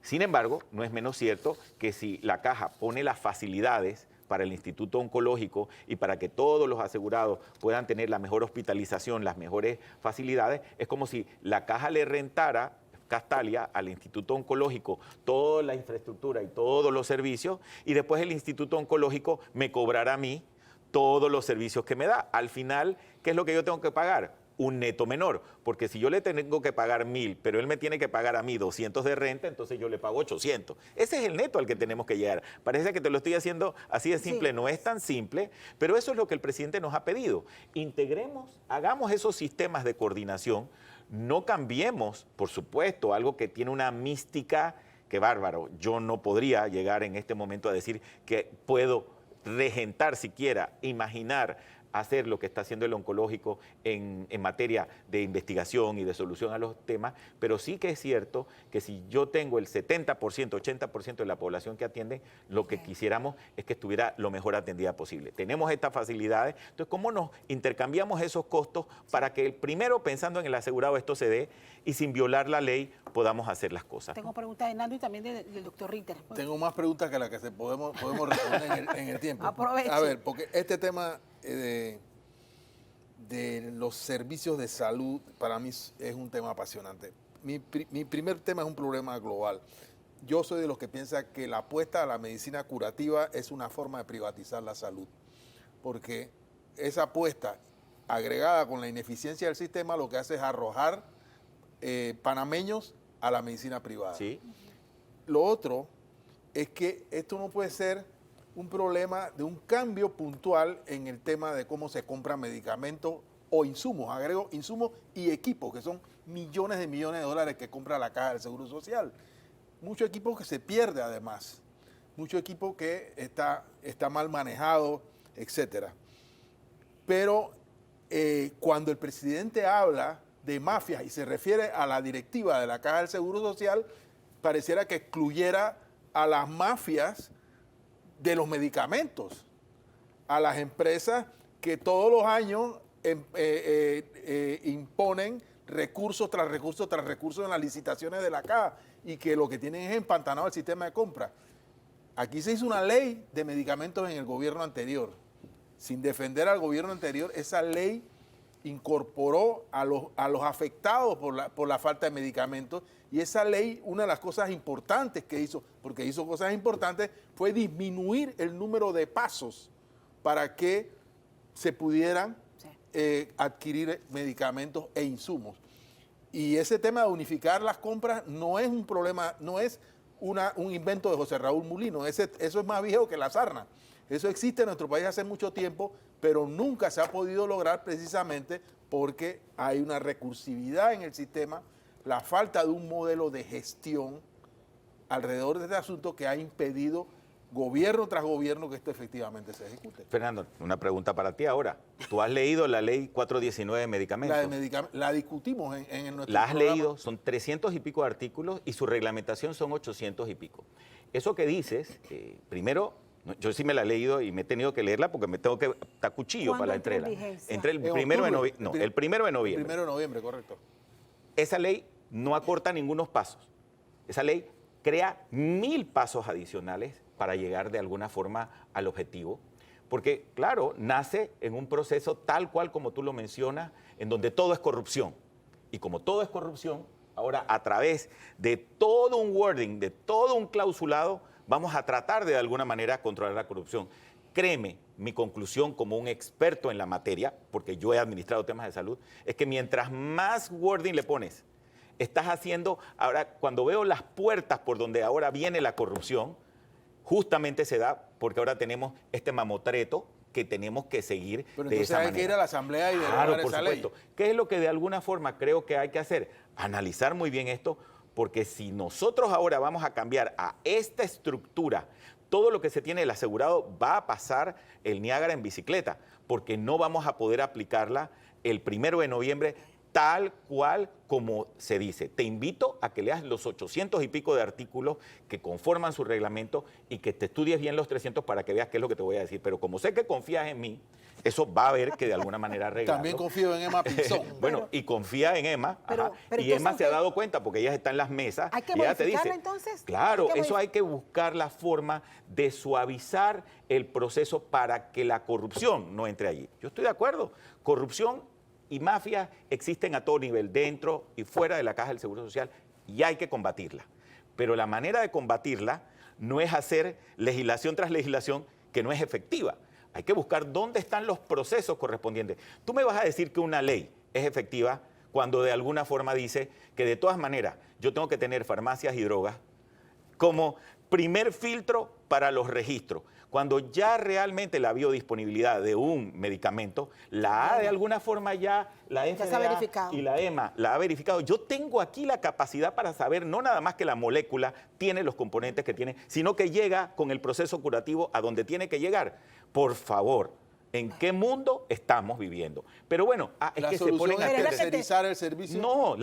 Sin embargo, no es menos cierto que si la Caja pone las facilidades para el Instituto Oncológico y para que todos los asegurados puedan tener la mejor hospitalización, las mejores facilidades, es como si la Caja le rentara Castalia al Instituto Oncológico toda la infraestructura y todos los servicios y después el Instituto Oncológico me cobrará a mí todos los servicios que me da. Al final, ¿qué es lo que yo tengo que pagar? Un neto menor, porque si yo le tengo que pagar 1.000, pero él me tiene que pagar a mí 200 de renta, entonces yo le pago 800. Ese es el neto al que tenemos que llegar. Parece que te lo estoy haciendo así de simple, no es tan simple, pero eso es lo que el presidente nos ha pedido. Integremos, hagamos esos sistemas de coordinación, no cambiemos, por supuesto, algo que tiene una mística que bárbaro. Yo no podría llegar en este momento a decir que puedo regentar siquiera, imaginar hacer lo que está haciendo el oncológico en materia de investigación y de solución a los temas, pero sí que es cierto que si yo tengo el 70%, 80% de la población que atiende, lo que quisiéramos es que estuviera lo mejor atendida posible. Tenemos estas facilidades, entonces ¿cómo nos intercambiamos esos costos para que primero, pensando en el asegurado, esto se dé y sin violar la ley podamos hacer las cosas? Tengo preguntas de Nando y también del doctor Ritter. Tengo más preguntas que las que podemos responder en el tiempo. Aproveche. A ver, porque este tema de los servicios de salud para mí es un tema apasionante. Mi primer tema es un problema global. Yo soy de los que piensa que la apuesta a la medicina curativa es una forma de privatizar la salud, porque esa apuesta agregada con la ineficiencia del sistema lo que hace es arrojar panameños a la medicina privada. Sí. Lo otro es que esto no puede ser un problema de un cambio puntual en el tema de cómo se compran medicamentos o insumos, agrego insumos y equipos, que son millones de dólares que compra la Caja del Seguro Social. Mucho equipo que se pierde además, mucho equipo que está mal manejado, etcétera. Pero cuando el presidente habla de mafias y se refiere a la directiva de la Caja del Seguro Social, pareciera que excluyera a las mafias de los medicamentos, a las empresas que todos los años imponen recursos tras recursos tras recursos en las licitaciones de la Caja y que lo que tienen es empantanado el sistema de compra. Aquí se hizo una ley de medicamentos en el gobierno anterior. Sin defender al gobierno anterior, esa ley incorporó a los afectados por la falta de medicamentos, y esa ley, una de las cosas importantes que hizo, porque hizo cosas importantes, fue disminuir el número de pasos para que se pudieran adquirir medicamentos e insumos. Y ese tema de unificar las compras no es un problema, no es un invento de José Raúl Mulino, eso es más viejo que la sarna. Eso existe en nuestro país hace mucho tiempo, pero nunca se ha podido lograr precisamente porque hay una recursividad en el sistema, la falta de un modelo de gestión alrededor de este asunto que ha impedido gobierno tras gobierno que esto efectivamente se ejecute. Fernando, una pregunta para ti ahora. ¿Tú has leído la ley 419 de medicamentos? La discutimos en nuestro ¿La has programa. leído? Son 300 y pico de artículos y su reglamentación son 800 y pico. Eso que dices, primero, yo sí me la he leído y me he tenido que leerla porque me tengo que dar cuchillo para la entrega. Entre el primero de noviembre. No, el primero de noviembre. El 1 de noviembre, correcto. Esa ley no acorta ningunos pasos. Esa ley crea 1000 pasos adicionales para llegar de alguna forma al objetivo. Porque, claro, nace en un proceso tal cual como tú lo mencionas, en donde todo es corrupción. Y como todo es corrupción, ahora a través de todo un wording, de todo un clausulado, vamos a tratar de alguna manera controlar la corrupción. Créeme, mi conclusión como un experto en la materia, porque yo he administrado temas de salud, es que mientras más wording le pones, estás haciendo, ahora cuando veo las puertas por donde ahora viene la corrupción, justamente se da porque ahora tenemos este mamotreto que tenemos que seguir Pero de entonces esa hay manera. que ir a la asamblea y Claro, derogar por esa supuesto. ley. ¿Qué es lo que de alguna forma creo que hay que hacer? Analizar muy bien esto, porque si nosotros ahora vamos a cambiar a esta estructura todo lo que se tiene el asegurado va a pasar el Niágara en bicicleta, porque no vamos a poder aplicarla el 1 de noviembre tal cual como se dice. Te invito a que leas los 800 y pico de artículos que conforman su reglamento y que te estudies bien los 300 para que veas qué es lo que te voy a decir. Pero como sé que confías en mí, eso va a haber que de alguna manera arreglarlo. También confío en Emma Pinzón. Bueno, y confía en Emma. Pero y Emma entonces, se ha dado cuenta porque ella está en las mesas. ¿hay que y ella te dice, modificarla, entonces? claro, ¿Hay que eso hay que buscar la forma de suavizar el proceso para que la corrupción no entre allí. Yo estoy de acuerdo. Corrupción y mafias existen a todo nivel, dentro y fuera de la Caja del Seguro Social, y hay que combatirla. Pero la manera de combatirla no es hacer legislación tras legislación que no es efectiva. Hay que buscar dónde están los procesos correspondientes. Tú me vas a decir que una ley es efectiva cuando de alguna forma dice que de todas maneras yo tengo que tener farmacias y drogas como primer filtro para los registros. Cuando ya realmente la biodisponibilidad de un medicamento la ha de alguna forma ya la FDA se ha verificado. y la EMA la ha verificado. Yo tengo aquí la capacidad para saber no nada más que la molécula tiene los componentes que tiene, sino que llega con el proceso curativo a donde tiene que llegar. Por favor, ¿en qué mundo estamos viviendo? Pero bueno, es La que se solución ponen es a tercerizar el servicio. no,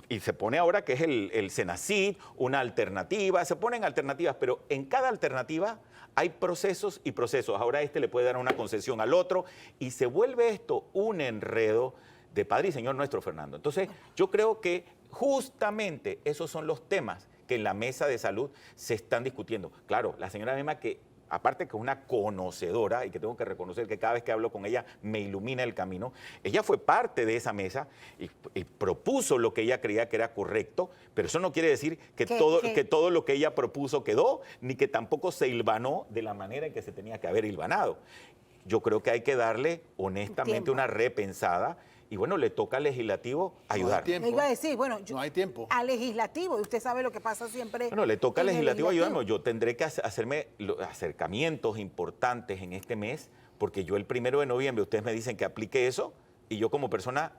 y se pone ahora que es el Senacid, una alternativa, se ponen alternativas, pero en cada alternativa hay procesos y procesos. Ahora este le puede dar una concesión al otro y se vuelve esto un enredo de Padre y Señor nuestro Fernando. Entonces, yo creo que justamente esos son los temas que en la mesa de salud se están discutiendo. Claro, la señora Emma, que aparte que es una conocedora y que tengo que reconocer que cada vez que hablo con ella me ilumina el camino, ella fue parte de esa mesa y propuso lo que ella creía que era correcto, pero eso no quiere decir que todo lo que ella propuso quedó, ni que tampoco se hilvanó de la manera en que se tenía que haber hilvanado. Yo creo que hay que darle honestamente una repensada y bueno, le toca al legislativo ayudar. No hay tiempo. Me iba a decir, bueno, No hay tiempo. al legislativo, y usted sabe lo que pasa siempre. Bueno, le toca al en el legislativo ayudarme. Yo tendré que hacerme los acercamientos importantes en este mes, porque yo el 1 de noviembre, ustedes me dicen que aplique eso, y yo como persona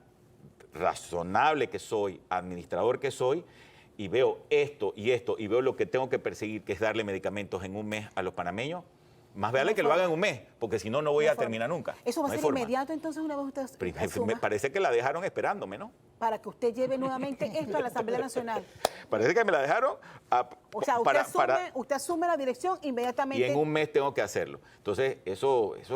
razonable que soy, administrador que soy, y veo esto, y veo lo que tengo que perseguir, que es darle medicamentos en un mes a los panameños, más vale que lo hagan en un mes, porque si no, no voy a terminar nunca. ¿Eso va a No hay ser forma. inmediato entonces una vez usted Me asuma, parece que la dejaron esperándome, ¿no? para que usted lleve nuevamente esto a la Asamblea Nacional? Parece que me la dejaron O sea, usted asume la dirección inmediatamente. y en un mes tengo que hacerlo. Entonces, eso es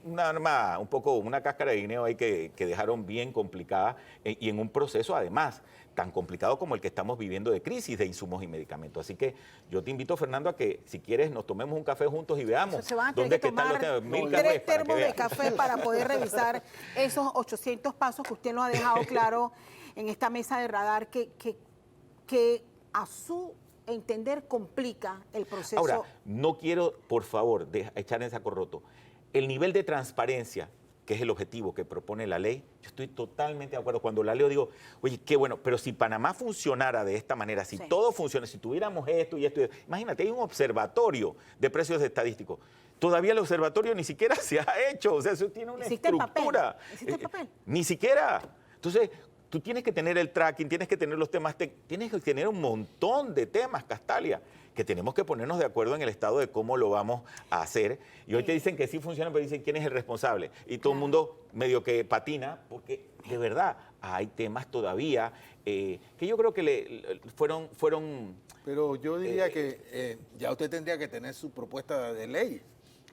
una arma, un poco, una cáscara de guineo ahí que dejaron bien complicada y en un proceso, además, tan complicado como el que estamos viviendo de crisis de insumos y medicamentos. Así que yo te invito, Fernando, a que si quieres nos tomemos un café juntos y veamos Se van a dónde tener que están tomar los 1000 3 cafés para que termos de veas. café para poder revisar esos 800 pasos que usted nos ha dejado claro en esta mesa de radar que a su entender complica el proceso. Ahora, no quiero, por favor, echar en saco roto. El nivel de transparencia, que es el objetivo que propone la ley, yo estoy totalmente de acuerdo. Cuando la leo digo, oye, qué bueno, pero si Panamá funcionara de esta manera, si todo funciona, si tuviéramos esto y esto, imagínate, hay un observatorio de precios estadísticos. Todavía el observatorio ni siquiera se ha hecho, o sea, eso tiene una ¿Existe en papel? estructura. ¿Existe en papel? Ni siquiera. Entonces, tú tienes que tener el tracking, tienes que tener los temas, tienes que tener un montón de temas, Castalia, que tenemos que ponernos de acuerdo en el estado de cómo lo vamos a hacer. Y hoy te dicen que sí funciona, pero dicen quién es el responsable. Y todo el mundo medio que patina, porque de verdad hay temas todavía que yo creo que fueron. Pero yo diría que ya usted tendría que tener su propuesta de ley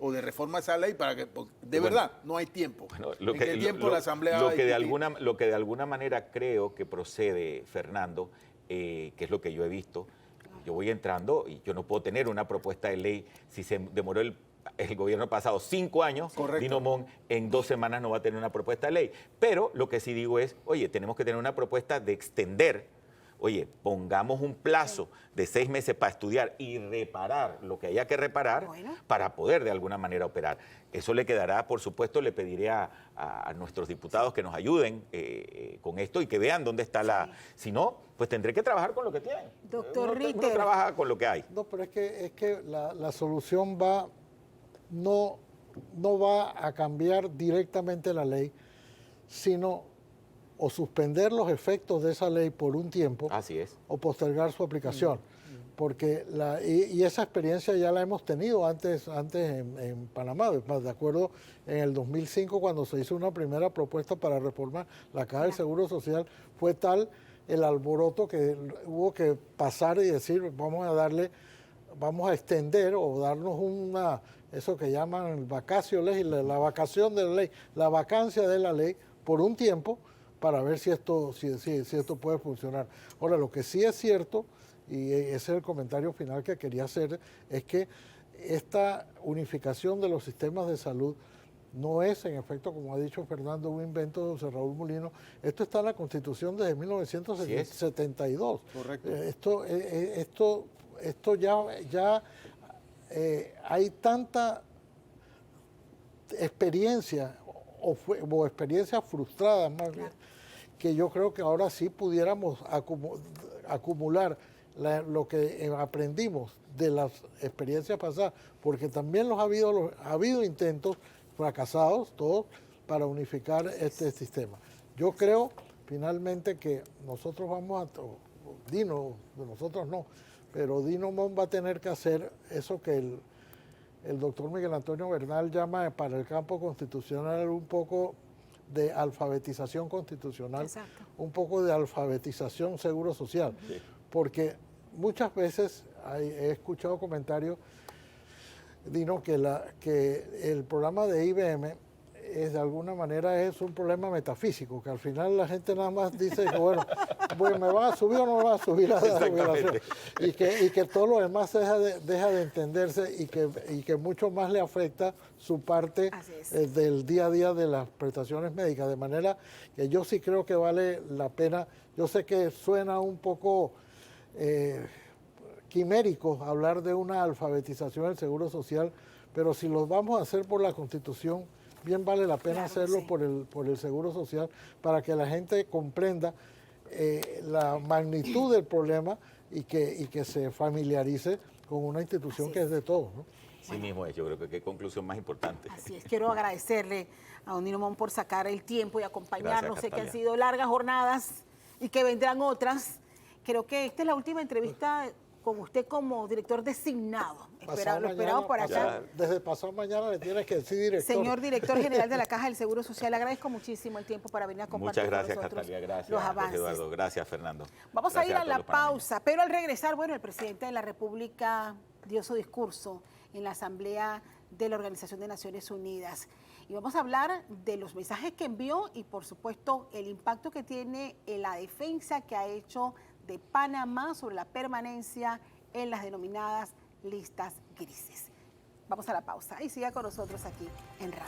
o de reforma a esa ley para que, de verdad, no hay tiempo. Bueno, ¿En qué tiempo la Asamblea va a discutir? Lo que de alguna manera creo que procede, Fernando, que es lo que yo he visto, yo voy entrando y yo no puedo tener una propuesta de ley si se demoró el gobierno pasado 5 años. Correcto. Dino Mon en 2 semanas no va a tener una propuesta de ley. Pero lo que sí digo es, oye, tenemos que tener una propuesta de extender. Oye, pongamos un plazo de 6 meses para estudiar y reparar lo que haya que reparar para poder de alguna manera operar. Eso le quedará, por supuesto, le pediré a nuestros diputados que nos ayuden con esto y que vean dónde está la... Si no, pues tendré que trabajar con lo que tienen. Doctor Ritter. Uno trabaja con lo que hay. No, pero es que la solución no va a cambiar directamente la ley, sino o suspender los efectos de esa ley por un tiempo Así es. o postergar su aplicación. Porque y esa experiencia ya la hemos tenido antes en Panamá. De acuerdo, en el 2005, cuando se hizo una primera propuesta para reformar la Caja del Seguro Social, fue tal el alboroto que hubo que pasar y decir, vamos a extender o darnos eso que llaman vacacio ley, la vacación de la ley, la vacancia de la ley por un tiempo para ver si esto puede funcionar. Ahora, lo que sí es cierto, y ese es el comentario final que quería hacer, es que esta unificación de los sistemas de salud no es, en efecto, como ha dicho Fernando, un invento de José Raúl Mulino. Esto está en la Constitución desde 1972. Correcto. Esto ya hay tanta experiencia o experiencias frustradas más bien, que yo creo que ahora sí pudiéramos acumular lo que aprendimos de las experiencias pasadas, porque también ha habido intentos fracasados, todos, para unificar este sistema. Yo creo finalmente que nosotros nosotros no, pero Dino Mon va a tener que hacer eso que el doctor Miguel Antonio Bernal llama para el campo constitucional un poco de alfabetización constitucional, Exacto. un poco de alfabetización seguro social, porque muchas veces he escuchado comentarios, Dino, que el programa de IBM de alguna manera es un problema metafísico, que al final la gente nada más dice que bueno, ¿me van a subir o no me van a subir la jubilación? Y que todo lo demás deja de entenderse y que mucho más le afecta su parte del día a día de las prestaciones médicas. De manera que yo sí creo que vale la pena. Yo sé que suena un poco quimérico hablar de una alfabetización del Seguro Social, pero si lo vamos a hacer por la Constitución, bien vale la pena hacerlo por el Seguro Social, para que la gente comprenda la magnitud del problema y que se familiarice con una institución que es de todos, ¿no? Sí mismo es, yo creo que qué conclusión más importante. Así es, quiero agradecerle a don Dino Mon por sacar el tiempo y acompañarnos. Gracias, sé que han Catalia. sido largas jornadas y que vendrán otras. Creo que esta es la última entrevista con usted como director designado. Lo esperamos por acá. Desde pasado mañana le tienes que decir director. Señor director general de la Caja del Seguro Social, le agradezco muchísimo el tiempo para venir a compartir Muchas gracias, con nosotros Catalia. Gracias, los avances. Eduardo. Gracias, Fernando. Vamos Gracias a ir a todos la los panameños. pausa, pero al regresar, bueno, el presidente de la República dio su discurso en la Asamblea de la Organización de Naciones Unidas. Y vamos a hablar de los mensajes que envió y, por supuesto, el impacto que tiene en la defensa que ha hecho de Panamá sobre la permanencia en las denominadas listas grises. Vamos a la pausa y siga con nosotros aquí en Radar.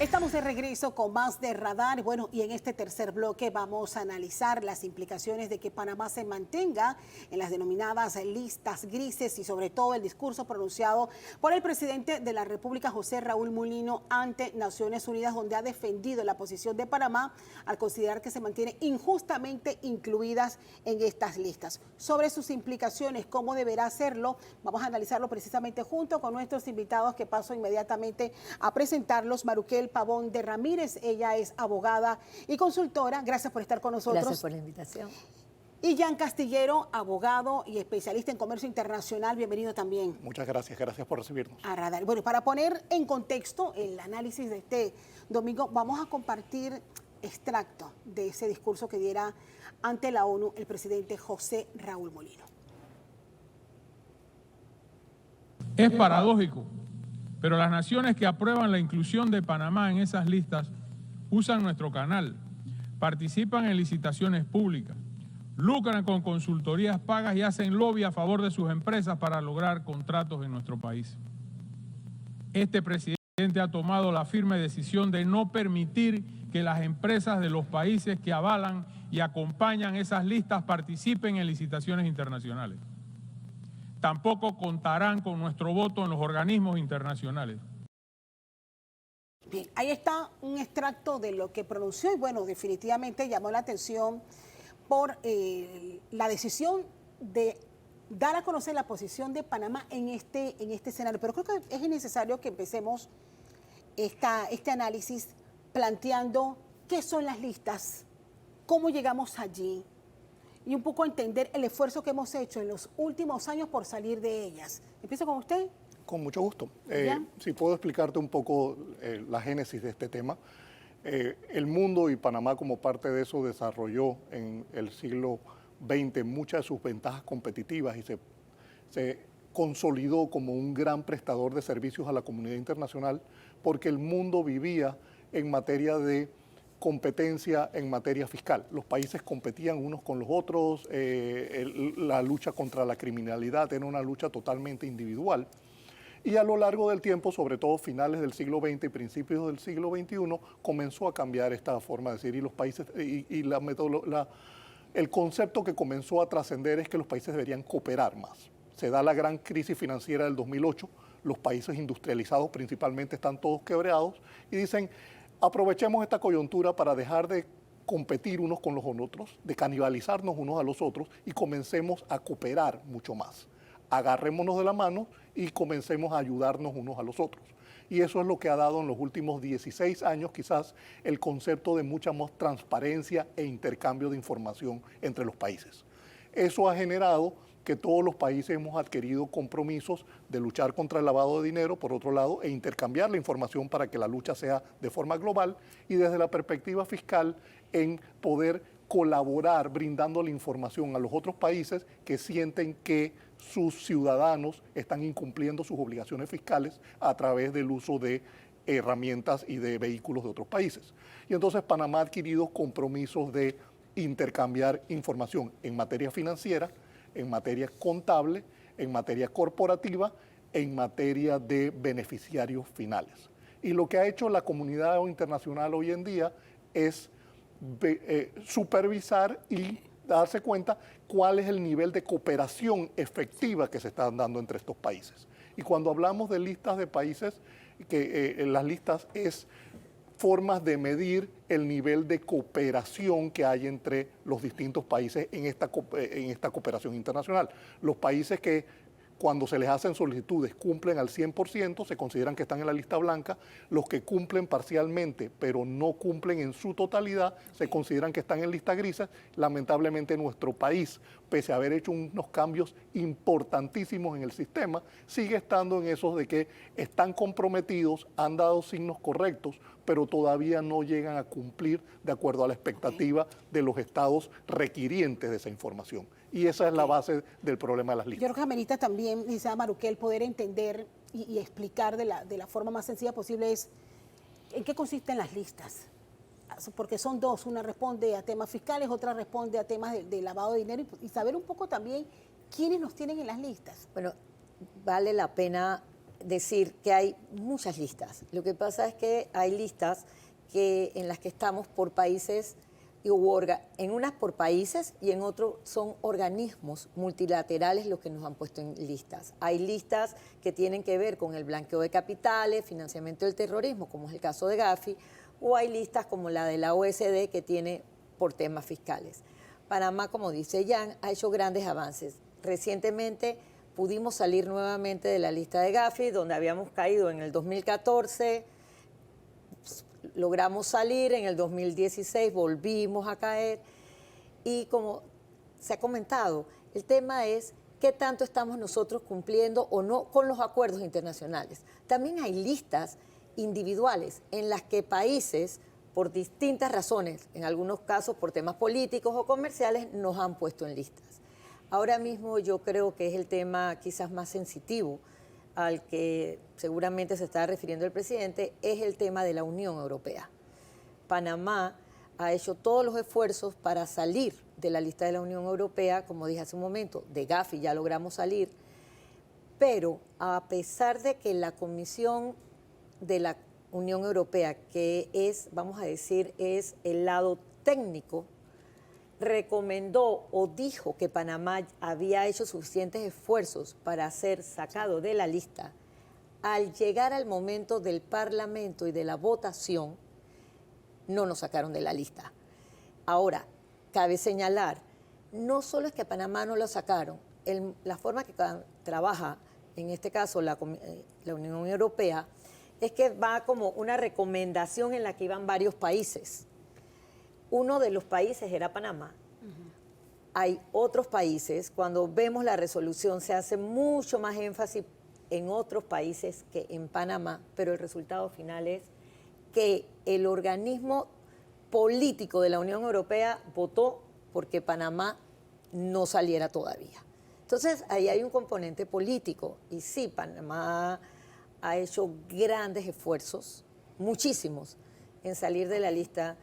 Estamos de regreso con más de Radar. Bueno, y en este tercer bloque vamos a analizar las implicaciones de que Panamá se mantenga en las denominadas listas grises y sobre todo el discurso pronunciado por el presidente de la República, José Raúl Mulino, ante Naciones Unidas, donde ha defendido la posición de Panamá al considerar que se mantiene injustamente incluidas en estas listas. Sobre sus implicaciones, cómo deberá hacerlo, vamos a analizarlo precisamente junto con nuestros invitados, que paso inmediatamente a presentarlos. Maruquel Pavón de Ramírez, ella es abogada y consultora. Gracias por estar con nosotros. Gracias por la invitación. Y Jan Castillero, abogado y especialista en comercio internacional. Bienvenido también. Muchas gracias, gracias por recibirnos. A Radar. Bueno, para poner en contexto el análisis de este domingo, vamos a compartir extracto de ese discurso que diera ante la ONU el presidente José Raúl Mulino. Es paradójico, pero las naciones que aprueban la inclusión de Panamá en esas listas usan nuestro canal, participan en licitaciones públicas, lucran con consultorías pagas y hacen lobby a favor de sus empresas para lograr contratos en nuestro país. Este presidente ha tomado la firme decisión de no permitir que las empresas de los países que avalan y acompañan esas listas participen en licitaciones internacionales. Tampoco contarán con nuestro voto en los organismos internacionales. Bien, ahí está un extracto de lo que pronunció y bueno, definitivamente llamó la atención por la decisión de dar a conocer la posición de Panamá en este escenario. Pero creo que es necesario que empecemos este análisis planteando qué son las listas, cómo llegamos allí y un poco entender el esfuerzo que hemos hecho en los últimos años por salir de ellas. ¿Empiezo con usted? Con mucho gusto. ¿Ya? Si puedo explicarte un poco la génesis de este tema. El mundo y Panamá como parte de eso desarrolló en el siglo XX muchas de sus ventajas competitivas y se consolidó como un gran prestador de servicios a la comunidad internacional porque el mundo vivía en materia de competencia en materia fiscal. Los países competían unos con los otros, la lucha contra la criminalidad era una lucha totalmente individual. Y a lo largo del tiempo, sobre todo finales del siglo XX y principios del siglo XXI, comenzó a cambiar esta forma de decir y los países el concepto que comenzó a trascender es que los países deberían cooperar más. Se da la gran crisis financiera del 2008, los países industrializados principalmente están todos quebrados y dicen, aprovechemos esta coyuntura para dejar de competir unos con los otros, de canibalizarnos unos a los otros y comencemos a cooperar mucho más. Agarrémonos de la mano y comencemos a ayudarnos unos a los otros. Y eso es lo que ha dado en los últimos 16 años quizás el concepto de mucha más transparencia e intercambio de información entre los países. Eso ha generado que todos los países hemos adquirido compromisos de luchar contra el lavado de dinero, por otro lado, e intercambiar la información para que la lucha sea de forma global y desde la perspectiva fiscal en poder colaborar brindando la información a los otros países que sienten que sus ciudadanos están incumpliendo sus obligaciones fiscales a través del uso de herramientas y de vehículos de otros países. Y entonces Panamá ha adquirido compromisos de intercambiar información en materia financiera, en materia contable, en materia corporativa, en materia de beneficiarios finales. Y lo que ha hecho la comunidad internacional hoy en día es supervisar y darse cuenta cuál es el nivel de cooperación efectiva que se está dando entre estos países. Y cuando hablamos de listas de países, las listas es formas de medir el nivel de cooperación que hay entre los distintos países en esta cooperación internacional. Los países que cuando se les hacen solicitudes cumplen al 100%, se consideran que están en la lista blanca. Los que cumplen parcialmente, pero no cumplen en su totalidad, se consideran que están en lista grises. Lamentablemente nuestro país, pese a haber hecho unos cambios importantísimos en el sistema, sigue estando en esos de que están comprometidos, han dado signos correctos, pero todavía no llegan a cumplir de acuerdo a la expectativa de los estados requirientes de esa información. Y esa es la base del problema de las listas. Yo creo que amerita también, licenciada Maruquel, poder entender y explicar de la forma más sencilla posible es en qué consisten las listas. Porque son dos, una responde a temas fiscales, otra responde a temas de lavado de dinero y saber un poco también quiénes nos tienen en las listas. Bueno, vale la pena decir que hay muchas listas. Lo que pasa es que hay listas en las que estamos por países, en unas por países y en otros son organismos multilaterales los que nos han puesto en listas. Hay listas que tienen que ver con el blanqueo de capitales, financiamiento del terrorismo, como es el caso de Gafi, o hay listas como la de la OECD que tiene por temas fiscales. Panamá, como dice Jan, ha hecho grandes avances. Recientemente pudimos salir nuevamente de la lista de Gafi, donde habíamos caído en el 2014, logramos salir, en el 2016 volvimos a caer y como se ha comentado, el tema es qué tanto estamos nosotros cumpliendo o no con los acuerdos internacionales. También hay listas individuales en las que países, por distintas razones, en algunos casos por temas políticos o comerciales, nos han puesto en listas. Ahora mismo yo creo que es el tema quizás más sensitivo al que seguramente se está refiriendo el presidente, es el tema de la Unión Europea. Panamá ha hecho todos los esfuerzos para salir de la lista de la Unión Europea, como dije hace un momento, de Gafi ya logramos salir, pero a pesar de que la Comisión de la Unión Europea, que es, vamos a decir, es el lado técnico, recomendó o dijo que Panamá había hecho suficientes esfuerzos para ser sacado de la lista, al llegar al momento del Parlamento y de la votación, no nos sacaron de la lista. Ahora, cabe señalar, no solo es que a Panamá no lo sacaron, la forma que trabaja, en este caso la Unión Europea, es que va como una recomendación en la que iban varios países. Uno de los países era Panamá. Hay otros países, cuando vemos la resolución se hace mucho más énfasis en otros países que en Panamá, pero el resultado final es que el organismo político de la Unión Europea votó porque Panamá no saliera todavía. Entonces, ahí hay un componente político. Y sí, Panamá ha hecho grandes esfuerzos, muchísimos, en salir de la lista,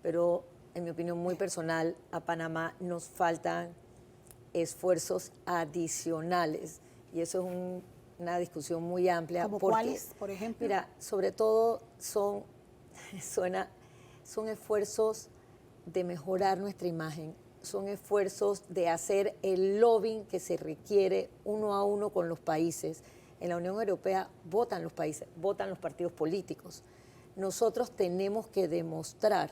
pero en mi opinión muy personal, a Panamá nos faltan esfuerzos adicionales. Y eso es una discusión muy amplia. ¿Como porque, cuáles, por ejemplo? Mira, sobre todo son esfuerzos de mejorar nuestra imagen, son esfuerzos de hacer el lobbying que se requiere uno a uno con los países. En la Unión Europea votan los países, votan los partidos políticos. Nosotros tenemos que demostrar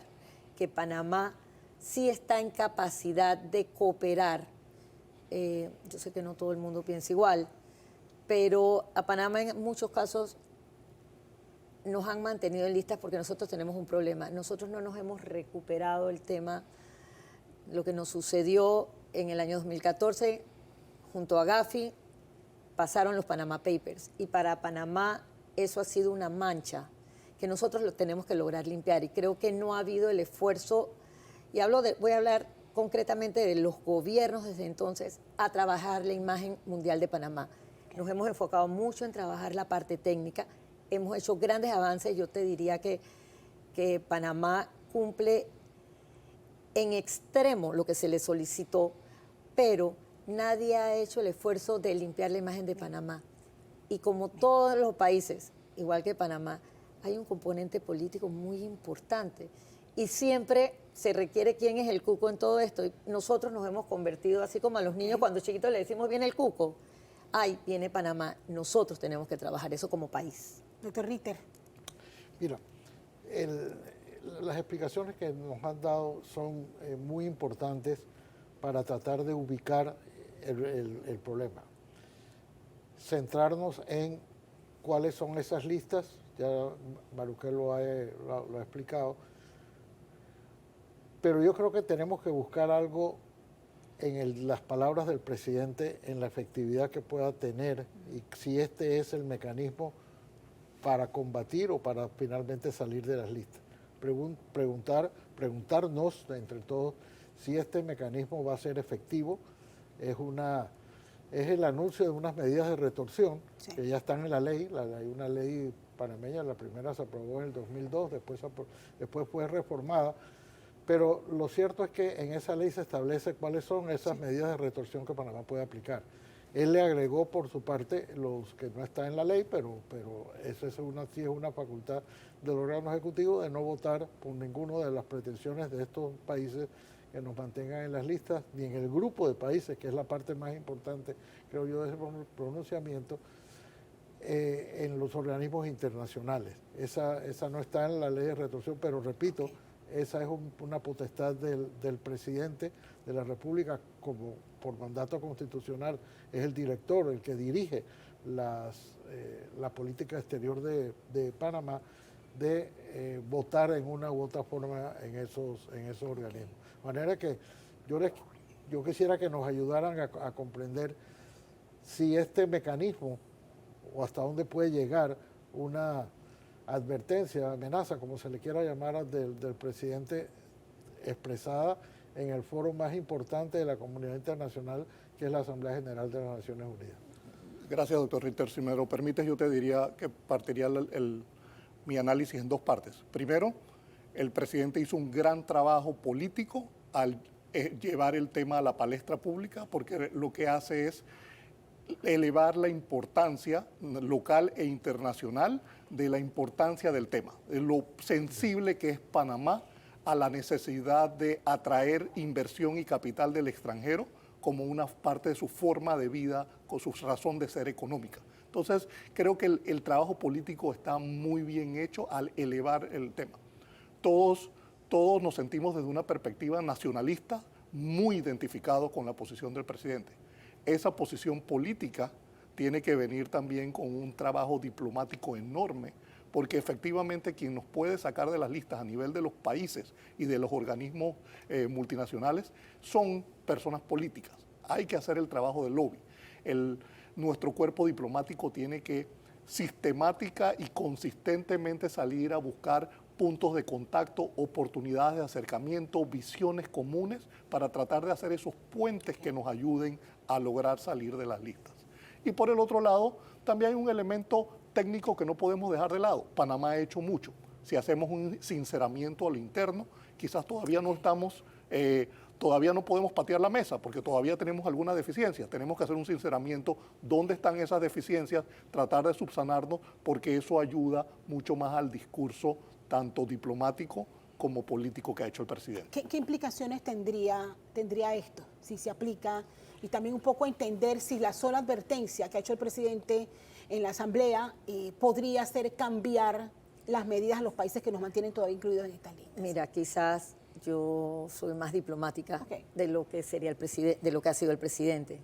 que Panamá sí está en capacidad de cooperar. Yo sé que no todo el mundo piensa igual, pero a Panamá en muchos casos nos han mantenido en listas porque nosotros tenemos un problema. Nosotros no nos hemos recuperado el tema, lo que nos sucedió en el año 2014 junto a Gafi, pasaron los Panama Papers y para Panamá eso ha sido una mancha que nosotros lo tenemos que lograr limpiar y creo que no ha habido el esfuerzo, y voy a hablar concretamente de los gobiernos desde entonces, a trabajar la imagen mundial de Panamá. Nos hemos enfocado mucho en trabajar la parte técnica, hemos hecho grandes avances, yo te diría que Panamá cumple en extremo lo que se le solicitó, pero nadie ha hecho el esfuerzo de limpiar la imagen de Panamá. Y como todos los países, igual que Panamá, hay un componente político muy importante. Y siempre se requiere quién es el cuco en todo esto. Y nosotros nos hemos convertido, así como a los niños cuando chiquitos le decimos viene el cuco. Ay, viene Panamá. Nosotros tenemos que trabajar eso como país. Doctor Ritter. Mira, las explicaciones que nos han dado son muy importantes para tratar de ubicar el problema. Centrarnos en cuáles son esas listas, ya Maruquel lo ha explicado, pero yo creo que tenemos que buscar algo en las palabras del presidente, en la efectividad que pueda tener y si este es el mecanismo para combatir o para finalmente salir de las listas. Preguntarnos entre todos si este mecanismo va a ser efectivo. Es el anuncio de unas medidas de retorsión que ya están en la ley. Hay una ley panameña, la primera se aprobó en el 2002, después fue reformada. Pero lo cierto es que en esa ley se establece cuáles son esas medidas de retorsión que Panamá puede aplicar. Él le agregó por su parte los que no están en la ley, pero eso sí es una facultad del órgano ejecutivo de no votar por ninguna de las pretensiones de estos países que nos mantengan en las listas, ni en el grupo de países, que es la parte más importante, creo yo, de ese pronunciamiento, en los organismos internacionales. Esa no está en la ley de retorsión, pero repito, esa es una potestad del presidente de la República, como por mandato constitucional es el director, el que dirige la política exterior de Panamá, de votar en una u otra forma en esos organismos. De manera que yo quisiera que nos ayudaran a comprender si este mecanismo o hasta dónde puede llegar una advertencia, amenaza, como se le quiera llamar, del presidente expresada en el foro más importante de la comunidad internacional, que es la Asamblea General de las Naciones Unidas. Gracias, doctor Ritter. Si me lo permites, yo te diría que partiría mi análisis en dos partes. Primero, el presidente hizo un gran trabajo político al llevar el tema a la palestra pública, porque lo que hace es elevar la importancia local e internacional de la importancia del tema, de lo sensible que es Panamá a la necesidad de atraer inversión y capital del extranjero como una parte de su forma de vida, con su razón de ser económica. Entonces, creo que el trabajo político está muy bien hecho al elevar el tema. Todos nos sentimos desde una perspectiva nacionalista muy identificados con la posición del presidente. esa posición política tiene que venir también con un trabajo diplomático enorme, porque efectivamente quien nos puede sacar de las listas a nivel de los países y de los organismos multinacionales son personas políticas. Hay que hacer el trabajo del lobby. Nuestro cuerpo diplomático tiene que sistemática y consistentemente salir a buscar puntos de contacto, oportunidades de acercamiento, visiones comunes para tratar de hacer esos puentes que nos ayuden a lograr salir de las listas. Y por el otro lado, también hay un elemento técnico que no podemos dejar de lado. Panamá ha hecho mucho. Si hacemos un sinceramiento al interno, quizás todavía no estamos, todavía no podemos patear la mesa porque todavía tenemos algunas deficiencias. Tenemos que hacer un sinceramiento, dónde están esas deficiencias, tratar de subsanarnos, porque eso ayuda mucho más al discurso tanto diplomático como político que ha hecho el presidente. ¿Qué implicaciones tendría esto si se aplica? Y también un poco entender si la sola advertencia que ha hecho el presidente en la Asamblea podría hacer cambiar las medidas a los países que nos mantienen todavía incluidos en esta lista. Mira, quizás yo soy más diplomática de lo que sería el presidente, de lo que ha sido el presidente.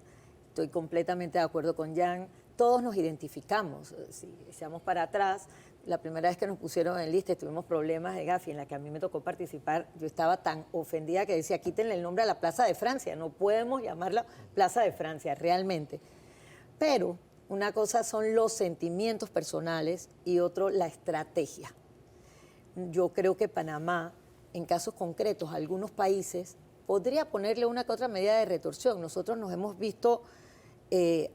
Estoy completamente de acuerdo con Jan. Todos nos identificamos. Si echamos para atrás, la primera vez que nos pusieron en lista tuvimos problemas de Gafi, en la que a mí me tocó participar. Yo estaba tan ofendida que decía, quítenle el nombre a la Plaza de Francia. No podemos llamarla Plaza de Francia, realmente. Pero una cosa son los sentimientos personales y otro la estrategia. Yo creo que Panamá, en casos concretos, algunos países, podría ponerle una que otra medida de retorsión. Nosotros nos hemos visto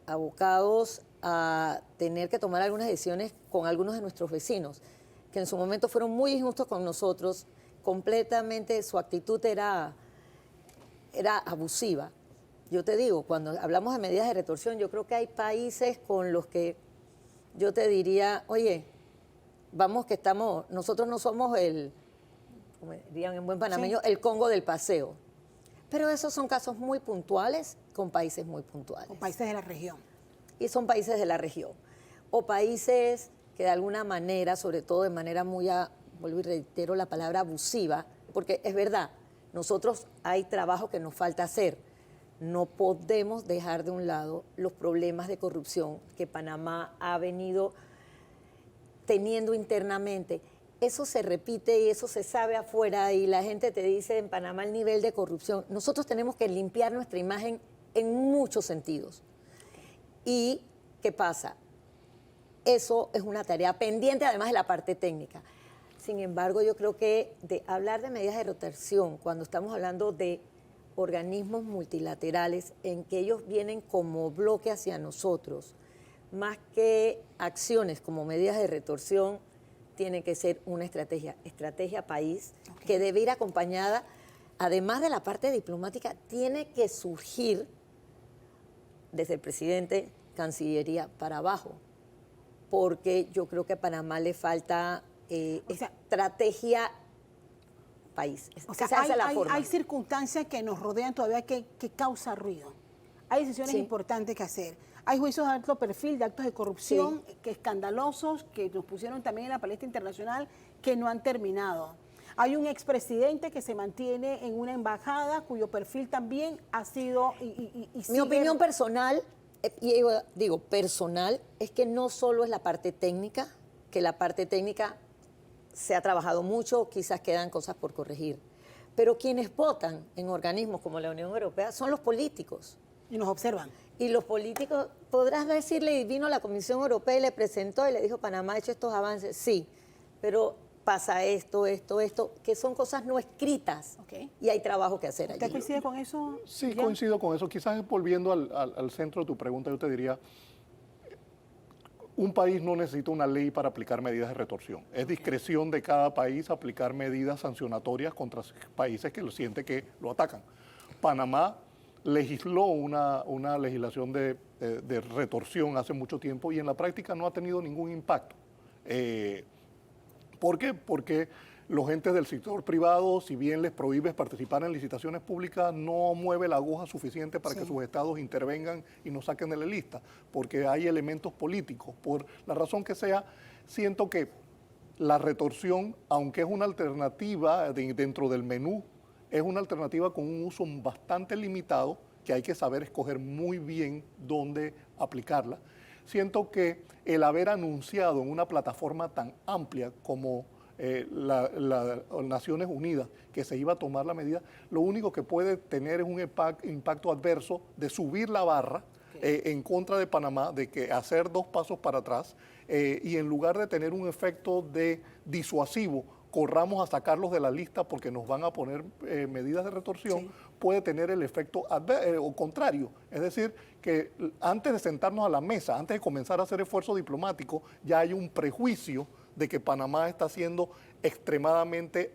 abocados a tener que tomar algunas decisiones con algunos de nuestros vecinos, que en su momento fueron muy injustos con nosotros, completamente su actitud era abusiva. Yo te digo, cuando hablamos de medidas de retorsión, yo creo que hay países con los que yo te diría, oye, vamos que nosotros no somos como dirían en buen panameño, el Congo del paseo. Pero esos son casos muy puntuales con países muy puntuales. Con países de la región. Y son países de la región. O países que de alguna manera, sobre todo de manera muy, vuelvo y reitero la palabra abusiva, porque es verdad, nosotros hay trabajo que nos falta hacer. No podemos dejar de un lado los problemas de corrupción que Panamá ha venido teniendo internamente. Eso se repite y eso se sabe afuera y la gente te dice en Panamá el nivel de corrupción. Nosotros tenemos que limpiar nuestra imagen en muchos sentidos. ¿Y qué pasa? Eso es una tarea pendiente, además de la parte técnica. Sin embargo, yo creo que hablar de medidas de retorsión, cuando estamos hablando de organismos multilaterales en que ellos vienen como bloque hacia nosotros, más que acciones como medidas de retorsión, tiene que ser una estrategia país, que debe ir acompañada, además de la parte diplomática, tiene que surgir desde el presidente, Cancillería para abajo, porque yo creo que a Panamá le falta estrategia país. O sea, hay circunstancias que nos rodean todavía que causan ruido. Hay decisiones importantes que hacer. Hay juicios de alto perfil, de actos de corrupción, que escandalosos, que nos pusieron también en la palestra internacional, que no han terminado. Hay un expresidente que se mantiene en una embajada cuyo perfil también ha sido... Mi opinión personal, y digo personal, es que no solo es la parte técnica, que la parte técnica se ha trabajado mucho, quizás quedan cosas por corregir, pero quienes votan en organismos como la Unión Europea son los políticos. Y nos observan. Y los políticos, podrás decirle, vino la Comisión Europea y le presentó y le dijo, Panamá ha hecho estos avances, sí, pero pasa esto, que son cosas no escritas y hay trabajo que hacer allí. ¿Usted coincide con eso? Sí, coincido con eso. Quizás volviendo al centro de tu pregunta, yo te diría, un país no necesita una ley para aplicar medidas de retorsión. Es discreción de cada país aplicar medidas sancionatorias contra países que lo sienten que lo atacan. Panamá legisló una legislación de retorsión hace mucho tiempo y en la práctica no ha tenido ningún impacto. ¿Por qué? Porque los entes del sector privado, si bien les prohíbes participar en licitaciones públicas, no mueve la aguja suficiente para que sus estados intervengan y nos saquen de la lista, porque hay elementos políticos. Por la razón que sea, siento que la retorsión, aunque es una alternativa dentro del menú, es una alternativa con un uso bastante limitado que hay que saber escoger muy bien dónde aplicarla. Siento que el haber anunciado en una plataforma tan amplia como las Naciones Unidas que se iba a tomar la medida, lo único que puede tener es un impacto adverso de subir la barra en contra de Panamá, de que hacer 2 pasos para atrás y en lugar de tener un efecto de disuasivo, corramos a sacarlos de la lista porque nos van a poner medidas de retorsión, puede tener el efecto o contrario. Es decir, que antes de sentarnos a la mesa, antes de comenzar a hacer esfuerzo diplomático, ya hay un prejuicio de que Panamá está siendo extremadamente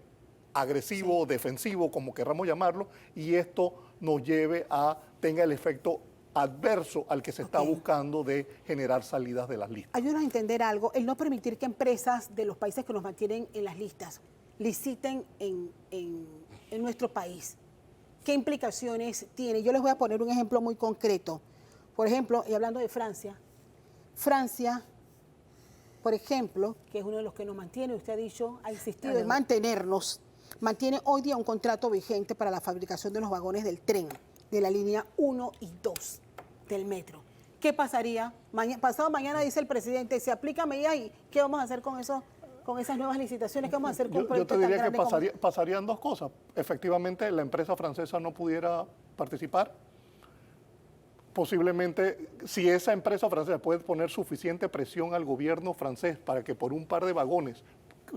agresivo o defensivo, como querramos llamarlo, y esto nos lleve a tenga el efecto adverso al que se está buscando de generar salidas de las listas. Ayúdanos a entender algo, el no permitir que empresas de los países que nos mantienen en las listas liciten en nuestro país. ¿Qué implicaciones tiene? Yo les voy a poner un ejemplo muy concreto. Por ejemplo, y hablando de Francia, por ejemplo, que es uno de los que nos mantiene, usted ha dicho, ha insistido en mantenernos, mantiene hoy día un contrato vigente para la fabricación de los vagones del tren, de la línea 1 y 2 del metro. ¿Qué pasaría? Pasado mañana dice el presidente, se aplica medidas y ¿qué vamos a hacer con eso? Con esas nuevas licitaciones, ¿qué vamos a hacer con un proyecto yo te diría tan que grande pasarían 2 cosas. Efectivamente, la empresa francesa no pudiera participar. Posiblemente, si esa empresa francesa puede poner suficiente presión al gobierno francés para que por un par de vagones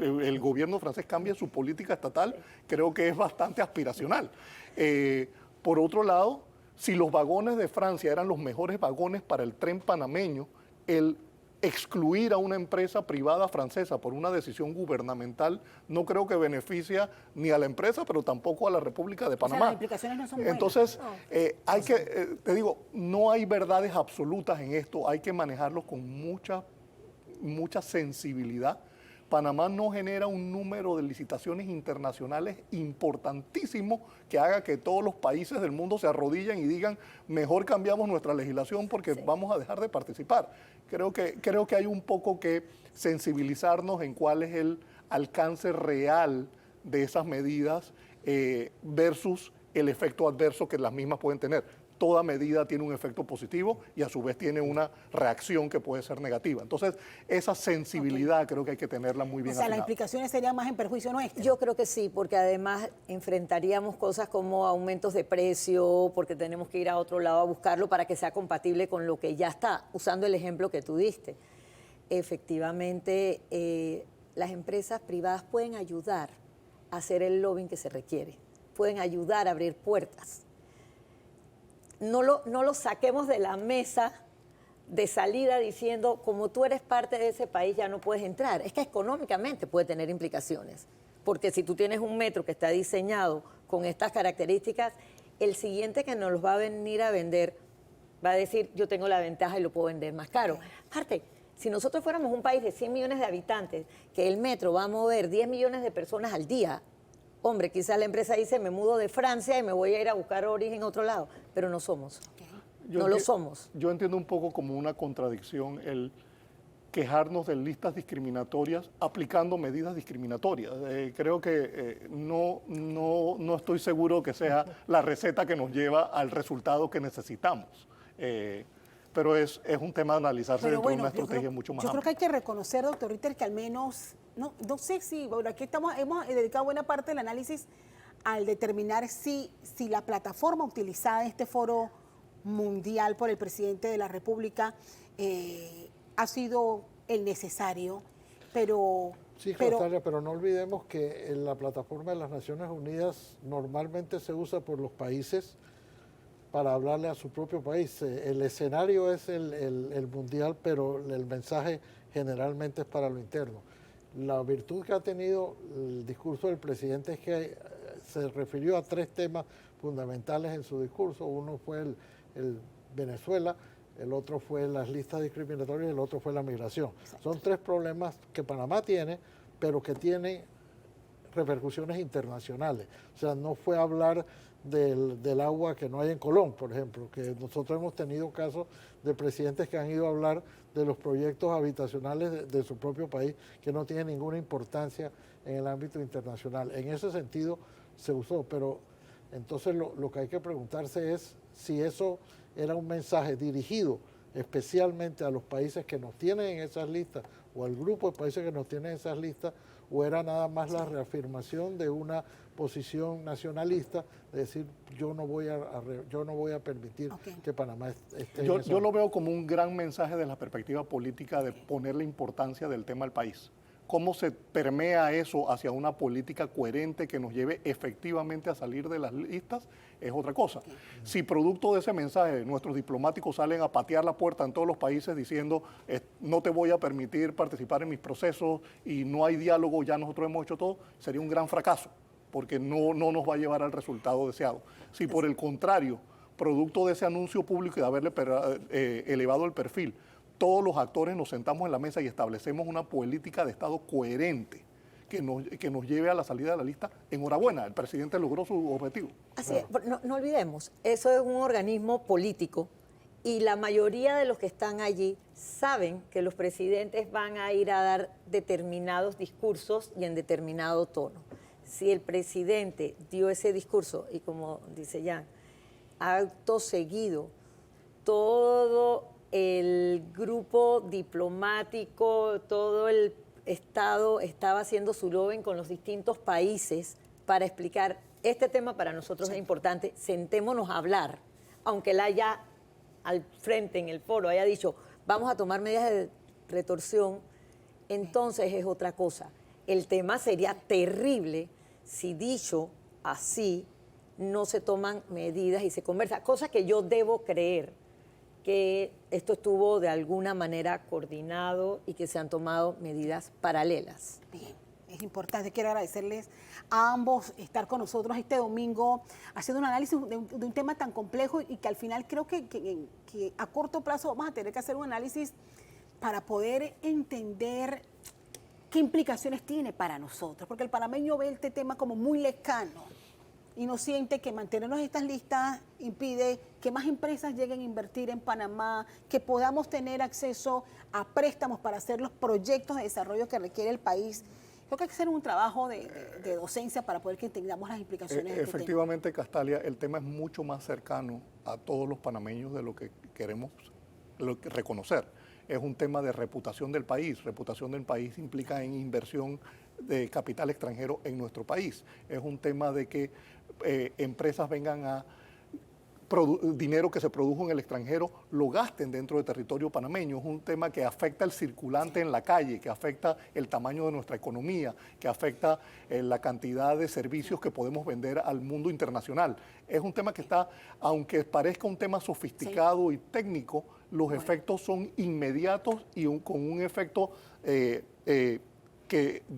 el gobierno francés cambie su política estatal, creo que es bastante aspiracional. Por otro lado, si los vagones de Francia eran los mejores vagones para el tren panameño, el excluir a una empresa privada francesa por una decisión gubernamental no creo que beneficia ni a la empresa, pero tampoco a la República de Panamá. O sea, las implicaciones no son buenas. Entonces, hay que, te digo, no hay verdades absolutas en esto, hay que manejarlo con mucha sensibilidad. Panamá no genera un número de licitaciones internacionales importantísimo que haga que todos los países del mundo se arrodillen y digan, mejor cambiamos nuestra legislación porque vamos a dejar de participar. Creo que hay un poco que sensibilizarnos en cuál es el alcance real de esas medidas versus el efecto adverso que las mismas pueden tener. Toda medida tiene un efecto positivo y a su vez tiene una reacción que puede ser negativa. Entonces, esa sensibilidad creo que hay que tenerla muy bien O sea, afinada. las implicaciones serían más en perjuicio nuestro. Yo creo que sí, porque además enfrentaríamos cosas como aumentos de precio, porque tenemos que ir a otro lado a buscarlo para que sea compatible con lo que ya está, usando el ejemplo que tú diste. Efectivamente, las empresas privadas pueden ayudar a hacer el lobbying que se requiere, pueden ayudar a abrir puertas. No lo saquemos de la mesa de salida diciendo, como tú eres parte de ese país, ya no puedes entrar. Es que económicamente puede tener implicaciones. Porque si tú tienes un metro que está diseñado con estas características, el siguiente que nos los va a venir a vender va a decir, yo tengo la ventaja y lo puedo vender más caro. Aparte, si nosotros fuéramos un país de 100 millones de habitantes, que el metro va a mover 10 millones de personas al día, hombre, quizás la empresa dice, me mudo de Francia y me voy a ir a buscar origen en otro lado, pero no somos. No lo somos. Yo entiendo un poco como una contradicción el quejarnos de listas discriminatorias aplicando medidas discriminatorias. Creo que no estoy seguro que sea la receta que nos lleva al resultado que necesitamos. Pero es un tema de analizarse dentro de una estrategia mucho más Yo creo amplia. que hay que reconocer, doctor Ritter, que al menos, no sé si, bueno, aquí hemos dedicado buena parte del análisis al determinar si la plataforma utilizada en este foro mundial por el presidente de la República ha sido el necesario, pero... Sí, Natalia, pero no olvidemos que en la plataforma de las Naciones Unidas normalmente se usa por los países para hablarle a su propio país. El escenario es el mundial, pero el mensaje generalmente es para lo interno. La virtud que ha tenido el discurso del presidente es que se refirió a 3 temas fundamentales en su discurso. Uno fue el Venezuela, el otro fue las listas discriminatorias y el otro fue la migración. Exacto. Son 3 problemas que Panamá tiene, pero que tienen repercusiones internacionales. O sea, no fue hablar del agua que no hay en Colón, por ejemplo, que nosotros hemos tenido casos de presidentes que han ido a hablar de los proyectos habitacionales de su propio país que no tienen ninguna importancia en el ámbito internacional. En ese sentido se usó, pero Entonces lo que hay que preguntarse es si eso era un mensaje dirigido especialmente a los países que nos tienen en esas listas o al grupo de países que nos tienen en esas listas, o era nada más la reafirmación de una posición nacionalista, de decir yo no voy a permitir que Panamá esté en Yo lo veo como un gran mensaje de la perspectiva política de poner la importancia del tema al país. Cómo se permea eso hacia una política coherente que nos lleve efectivamente a salir de las listas es otra cosa. Si producto de ese mensaje nuestros diplomáticos salen a patear la puerta en todos los países diciendo no te voy a permitir participar en mis procesos y no hay diálogo, ya nosotros hemos hecho todo, sería un gran fracaso porque no nos va a llevar al resultado deseado. Si por el contrario, producto de ese anuncio público y de haberle elevado el perfil, todos los actores nos sentamos en la mesa y establecemos una política de Estado coherente que nos lleve a la salida de la lista, enhorabuena, el presidente logró su objetivo. Así es, no olvidemos, eso es un organismo político y la mayoría de los que están allí saben que los presidentes van a ir a dar determinados discursos y en determinado tono. Si el presidente dio ese discurso y como dice Jan, acto seguido, todo el grupo diplomático, todo el Estado estaba haciendo su lobbying con los distintos países para explicar este tema para nosotros es importante, sentémonos a hablar, aunque él haya al frente en el foro haya dicho vamos a tomar medidas de retorsión, entonces es otra cosa. El tema sería terrible si dicho así no se toman medidas y se conversa, cosa que yo debo creer que esto estuvo de alguna manera coordinado y que se han tomado medidas paralelas. Bien, es importante, quiero agradecerles a ambos estar con nosotros este domingo haciendo un análisis de un tema tan complejo y que al final creo que a corto plazo vamos a tener que hacer un análisis para poder entender qué implicaciones tiene para nosotros, porque el panameño ve este tema como muy lejano y no siente que mantenernos en estas listas impide que más empresas lleguen a invertir en Panamá, que podamos tener acceso a préstamos para hacer los proyectos de desarrollo que requiere el país. Creo que hay que hacer un trabajo de docencia para poder que entendamos las implicaciones de este Efectivamente, Castalia, el tema es mucho más cercano a todos los panameños de lo que queremos reconocer. Es un tema de reputación del país. Reputación del país implica en inversión de capital extranjero en nuestro país. Es un tema de que empresas vengan a dinero que se produjo en el extranjero lo gasten dentro del territorio panameño. Es un tema que afecta el circulante en la calle, que afecta el tamaño de nuestra economía, que afecta la cantidad de servicios que podemos vender al mundo internacional. Es un tema que está, aunque parezca un tema sofisticado y técnico, los efectos son inmediatos y con un efecto de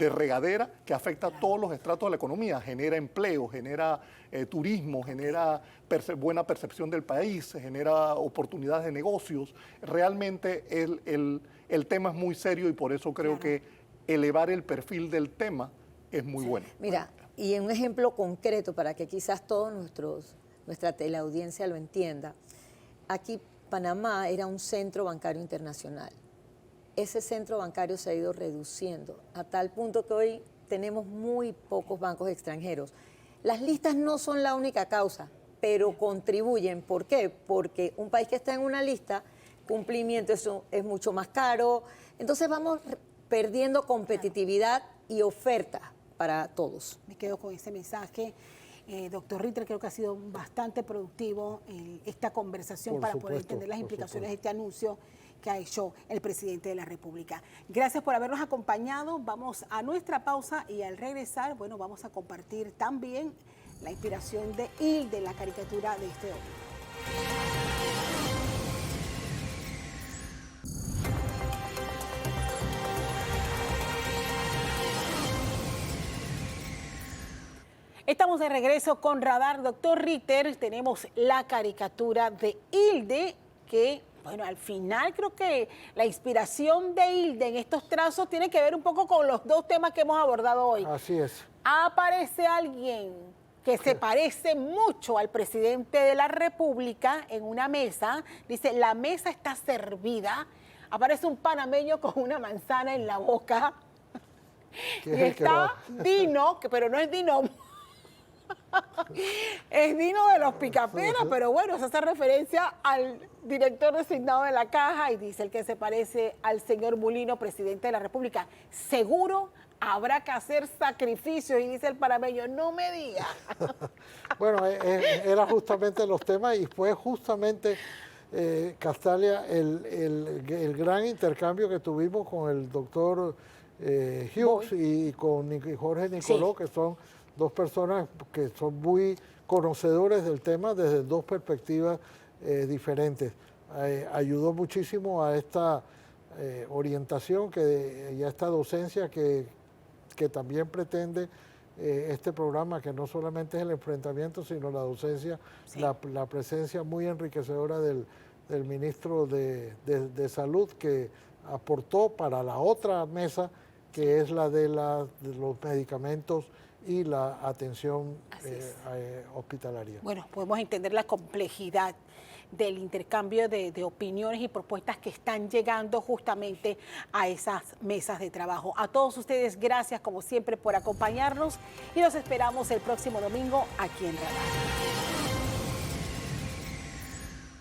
regadera que afecta a todos los estratos de la economía, genera empleo, genera turismo, genera buena percepción del país, genera oportunidades de negocios. Realmente el tema es muy serio y por eso creo que elevar el perfil del tema es muy bueno. Mira, y en un ejemplo concreto para que quizás todos nuestra teleaudiencia lo entienda, aquí Panamá era un centro bancario internacional. Ese centro bancario se ha ido reduciendo a tal punto que hoy tenemos muy pocos bancos extranjeros. Las listas no son la única causa, pero contribuyen. ¿Por qué? Porque un país que está en una lista, cumplimiento es mucho más caro. Entonces vamos perdiendo competitividad y oferta para todos. Me quedo con ese mensaje. Doctor Ritter, creo que ha sido bastante productivo esta conversación para poder entender las implicaciones de este anuncio que ha hecho el presidente de la República. Gracias por habernos acompañado. Vamos a nuestra pausa y al regresar, bueno, vamos a compartir también la inspiración de Hilde, la caricatura de este domingo. Estamos de regreso con Radar. Doctor Ritter, tenemos la caricatura de Hilde que, bueno, al final creo que la inspiración de Hilde en estos trazos tiene que ver un poco con los dos temas que hemos abordado hoy. Así es. Aparece alguien que se parece mucho al presidente de la República en una mesa. Dice, la mesa está servida. Aparece un panameño con una manzana en la boca. Y está Dino, pero no es Dino. Es Dino de los Picaperas, pero bueno, se hace referencia al director designado de la caja y dice el que se parece al señor Mulino, presidente de la República. Seguro habrá que hacer sacrificios y dice el panameño, no me diga. Bueno, era justamente los temas y fue justamente, Castalia, el gran intercambio que tuvimos con el doctor Hughes y con Jorge Nicoló, Sí. que son dos personas que son muy conocedores del tema desde dos perspectivas diferentes. Ayudó muchísimo a esta orientación y a esta docencia que también pretende este programa, que no solamente es el enfrentamiento, sino la docencia, Sí. la presencia muy enriquecedora del ministro de Salud, que aportó para la otra mesa, que es la de los medicamentos y la atención hospitalaria. Bueno, podemos entender la complejidad del intercambio de opiniones y propuestas que están llegando justamente a esas mesas de trabajo. A todos ustedes, gracias como siempre por acompañarnos y los esperamos el próximo domingo aquí en Radar.